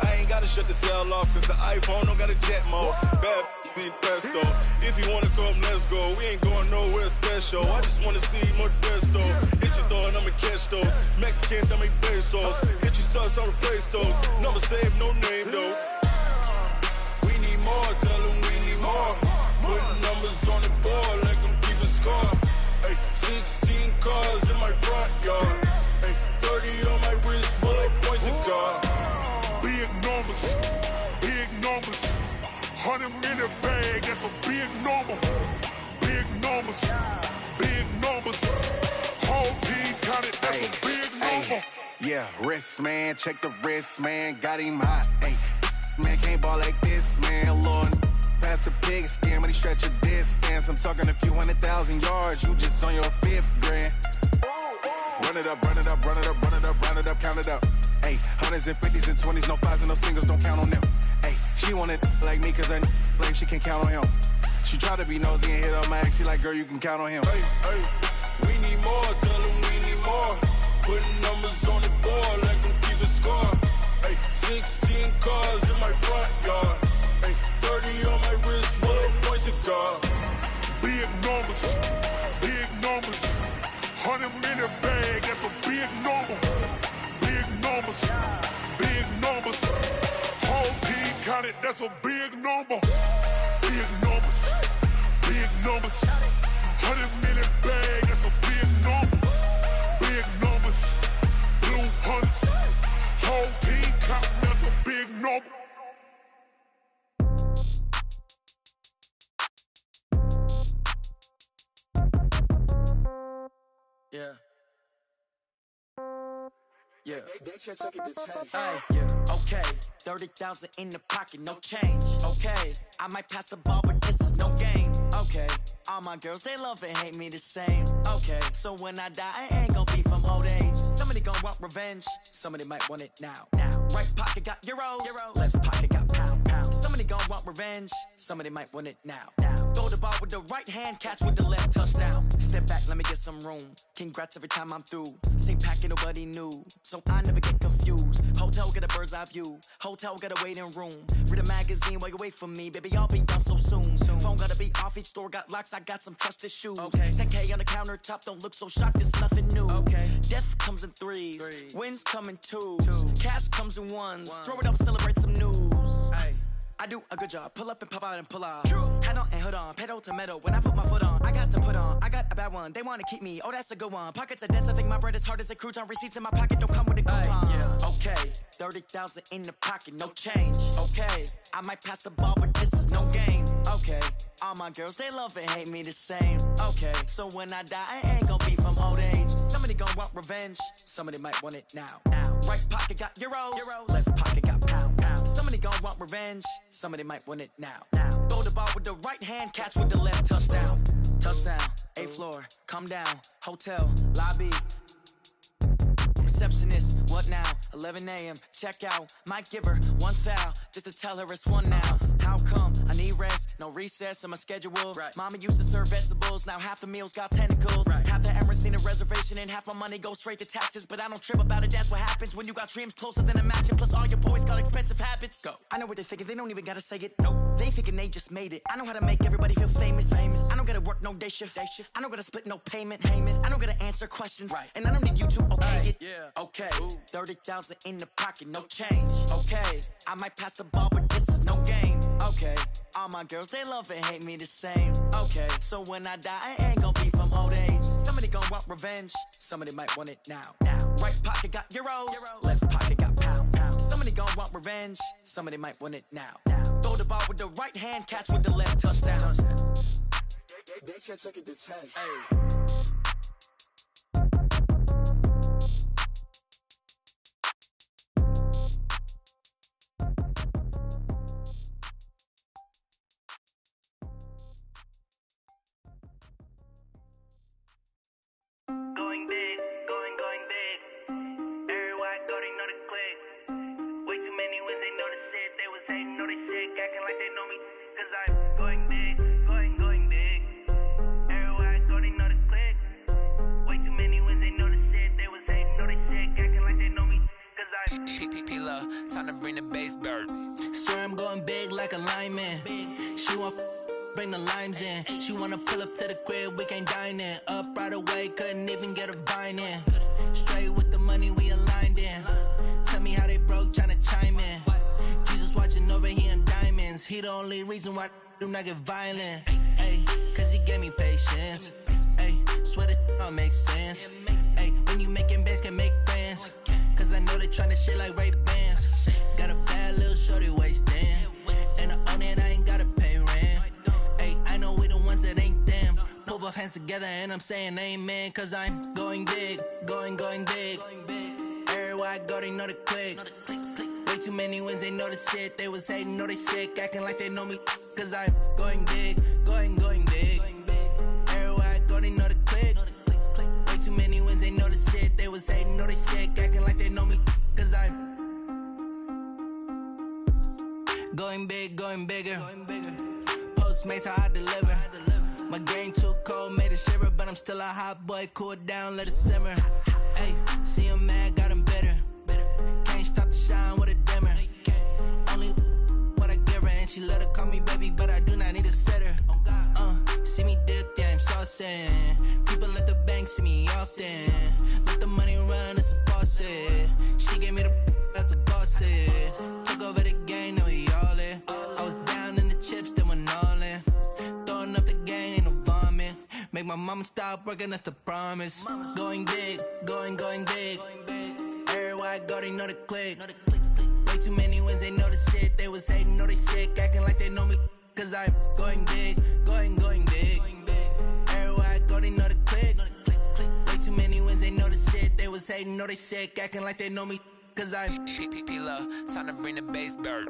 I ain't gotta shut the cell off, cause the iPhone don't got a jet mode. Bad be pesto. If you wanna come, let's go. We ain't going nowhere special. I just wanna see more desto. Hit your throw and I'ma catch those. Mexican, dummy pesos. Hit your sauce, I'll replace those. Number save, no name though. We need more, tell them we need more. Putting numbers on the board, like them keeping score. Hey, 16 cars in my front yard. Hey, 30 on my wrist, bullet pointed car. Big numbers, 100-minute bag, that's a big number. Big numbers, whole team counted, that's a big number. Yeah, wrist man, check the wrist man, got him hot. Hey, man can't ball like this, man. Lord, past the pig skin when he stretch a distance. I'm talking a few 100,000 yards, you just on your 5th grand. Run it up, count it up. Hey, hundreds and 50s and 20s, no 5s and no singles, don't count on them. Hey, she want it like me, cause I like she can count on him. She try to be nosy and hit up my ex, she like, girl, you can count on him. Hey, we need more, tell them we need more. Putting numbers on the board, like them keeping score. Hey, 16 cars in my front yard. Hey, 30 on my wrist, bullet pointed car. Big numbers, 100-minute bag, that's a big number. Big numbers, about it, that's a big number. Big numbers, big numbers. 100 million bag, that's a big number. Big numbers, blue hunts. Whole team counting, that's a big number. Yeah. Yeah. Hey, yeah. Okay. 30,000 in the pocket, no change. Okay. I might pass the ball, but this is no game. Okay. All my girls, they love and hate me the same. Okay. So when I die, I ain't gonna be from old age. Somebody gonna want revenge. Somebody might want it now. Right pocket got euros. Left pocket got pound. Somebody gonna want revenge. Somebody might want it now. Throw the ball with the right hand, catch with the left, touchdown. Step back, let me get some room. Congrats every time I'm through. Same packet, nobody knew. So I never get confused. Hotel get a bird's eye view. Hotel get a waiting room. Read a magazine while you wait for me. Baby, I'll be done so soon. Phone gotta be off, each store got locks. I got some trusted shoes. 10K on the countertop, don't look so shocked, it's nothing new. Death comes in threes. Wins come in twos. Cash comes in ones. Throw it up, celebrate some news. I do a good job. Pull up and pop out and pull out. Head on and hood on. Pedal to metal. When I put my foot on, I got to put on. I got a bad one. They want to keep me. Oh, that's a good one. Pockets are dense. I think my bread is hard as a crouton. Receipts in my pocket don't come with a coupon. Okay. 30,000 in the pocket. No change. Okay. I might pass the ball, but this is no game. Okay. All my girls, they love and hate me the same. Okay. So when I die, I ain't gonna be from old age. Somebody gonna want revenge. Somebody might want it now. Right pocket got euros. Left pocket got pound. Somebody gonna want revenge. Somebody might want it now. Throw the ball with the right hand, catch with the left, touchdown. Touchdown, 8th floor, come down, hotel, lobby. Receptionist, what now? 11 a.m., check out. Might give her one foul, just to tell her it's one now. How come? I need rest, no recess in my schedule. Mama used to serve vegetables, now half the meals got tentacles. Half the Emirates need a reservation and half my money goes straight to taxes. But I don't trip about it, that's what happens when you got dreams closer than a matching. Plus all your boys got expensive habits. Go. I know what they're thinking, they don't even gotta say it. Nope. They thinking they just made it. I know how to make everybody feel famous. I don't gotta work no day shift. I don't gotta split no payment. I don't gotta answer questions. And I don't need you to okay it. Okay, 30,000 in the pocket, no change. Okay, I might pass the ball, but this is no game. Okay, all my girls, they love and hate me the same. Okay, so when I die, I ain't gonna be from old age. Somebody gonna want revenge. Somebody might want it now. Right pocket got euros. Left pocket got pound. Somebody gonna want revenge. Somebody might want it now. Throw the ball with the right hand, catch with the left, touchdown. They can't take it to 10. Going big, going big. Everywhere I go, they know the click. Way too many wins, they know the shit. They was hating, know they sick, acting like they know me. Cause I'm going big, going big. Everywhere I go, they know the click. Way too many wins, they know the shit. They was hating, know they sick, acting like they know me. Cause I'm P-P-P-Lo, time to bring the bass bird. Swear I'm going big like a lineman. She want bring the limes in. She wanna pull up to the crib, we can't dine in. Up right away, couldn't even get a vine in. Straight with the money we aligned in. Tell me how they broke, tryna chime in. Jesus watching over here in diamonds. He the only reason why I do not get violent. Ay, cause he gave me patience. Ay, swear that all makes sense. Ay, when you making bands, can make friends. Cause I know they tryna shit like Ray-Bans. Got a bad little shorty wasting. And I own it, I ain't gotta pay rent. Ay, I know we the ones that ain't them. Pull both hands together and I'm saying amen. Cause I'm going big, going big. Everywhere I go, they know the click. Way too many wins, they know the shit. They was hating, know they sick, acting like they know me. Cause I'm going big, going big. Everywhere I go, they know the click. Way too many wins, they know the shit. They was hating, know they sick, acting like they know me. Cause I'm going big, going bigger. Postmates how I deliver. My game too cold, made it shiver, but I'm still a hot boy. Cool it down, let it simmer. Hey, see him mad, got him bitter. Can't stop the shine with a dimmer. Only what I give her, and she let her call me baby, but I do not need a sitter. See me dip, yeah, I'm saucing. People at the bank see me often. Let the money run, it's a faucet. She gave me the that's a boss is. Took over the game, now we all in. Mama, stop working, that's the promise. Going big, going big. Everywhere I go, they know the click. Way too many wins, they know the shit. They was hating, know they sick, acting like they know me. Cause I'm going big, going big. Everywhere I go, they know the click. Way too many wins, they know the shit. They was hating, know they sick, acting like they know me. Cause I'm P-P-P-Lo, time to bring the bass back.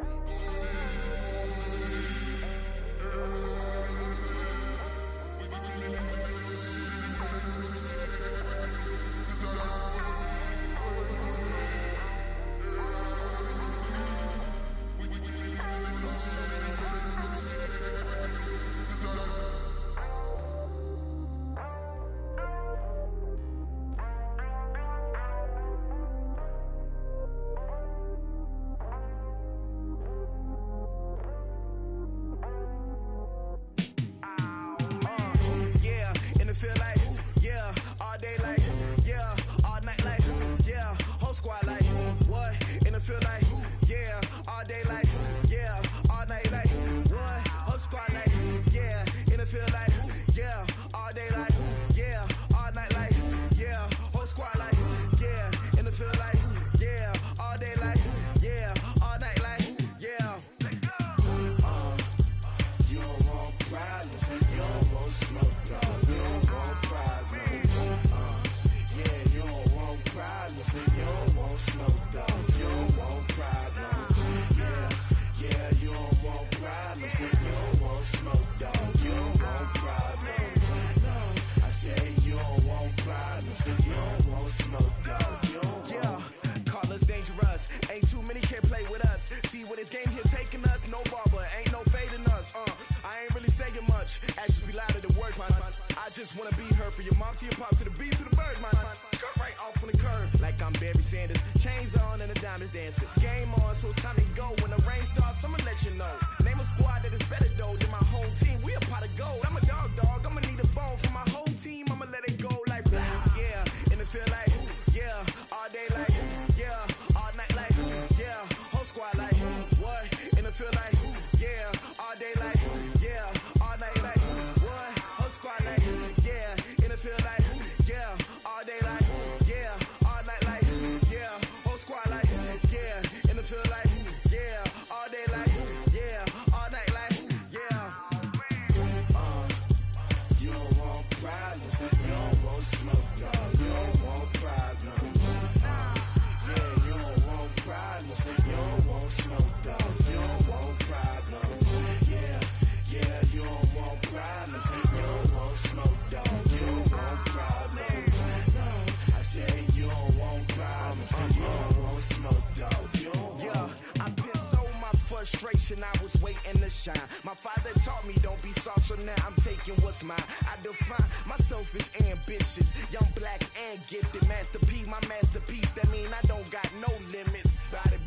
I was waiting to shine. My father taught me don't be soft, so now I'm taking what's mine. I define myself as ambitious, young, black, and gifted. Masterpiece, my masterpiece. That mean I don't got no limits. Bout it,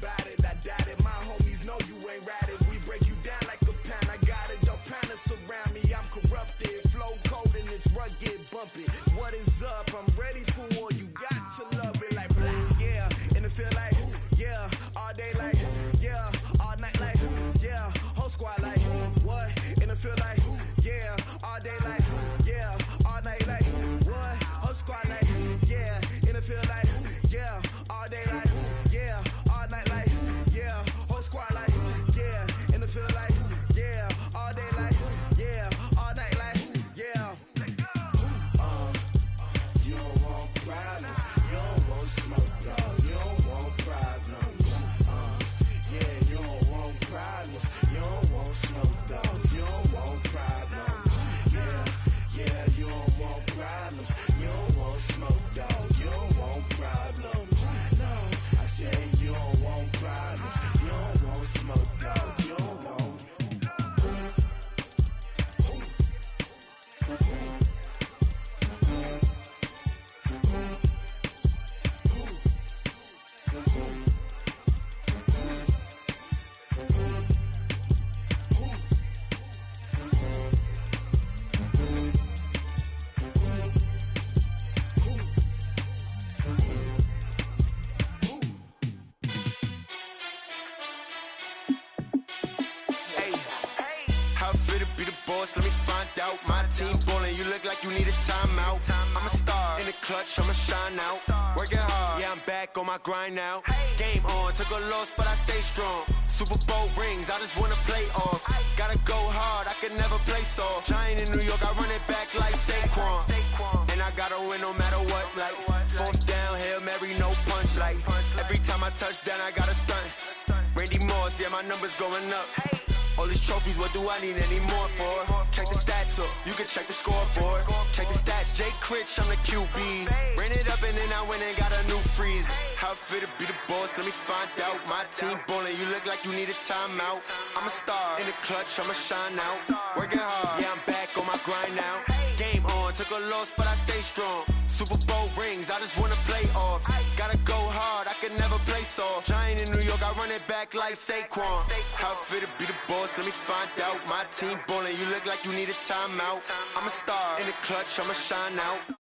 I doubt it. My homies know you ain't ratted. We break you down like a pound. I got it, don't pound us around me. I'm corrupted, flow cold and it's rugged, bumpy. What is up? I'm ready for war. You got to love it like black, yeah. And it feel like, yeah, all day like, yeah, all night like, yeah, whole squad like, what? And it feel like, yeah, all day like, yeah, all night like, what? Whole squad like, yeah, and it feel like, yeah, all day like, yeah, all night like, yeah, whole squad like, yeah, and it feel like, yeah, all day like, yeah, all night like, yeah. You don't want problems, you don't want smoke, dog. You don't want problems. Yeah, you don't want problems, you don't want smoke, dog. You don't want problems. Yeah, you don't want problems, you don't want smoke, dog. You don't want problems. No, I said you don't want problems, you don't want smoke, dog. You don't want. Let me find out. My team ballin', you look like you need a timeout. I'm a star in the clutch, I'ma shine out. Working hard, yeah, I'm back on my grind now. Game on, took a loss, but I stay strong. Super Bowl rings, I just wanna play off. Gotta go hard, I can never play soft. Giant in New York, I run it back like Saquon. And I gotta win no matter what, like fourth down, Hail Mary, no punch. Like every time I touch down, I gotta stunt. Randy Moss, yeah, my numbers going up. All these trophies, what do I need any more for? Check the stats up, you can check the scoreboard. Check the stats, Jay Critch, I'm the QB. Ran it up and then I went and got a new freeze. How it feel to be the boss, let me find out. My team ballin', you look like you need a timeout. I'm a star in the clutch, I'ma shine out. Working hard, yeah, I'm back on my grind now. Game on, took a loss, but I stay strong. Super Bowl rings, I just wanna play off. Gotta go hard, I can never play soft. Giant in New York, I run it back like Saquon. How it feel to be the boss, let me find out. My team ballin', you look like you need a timeout. I'm a star in the clutch, I'ma shine out.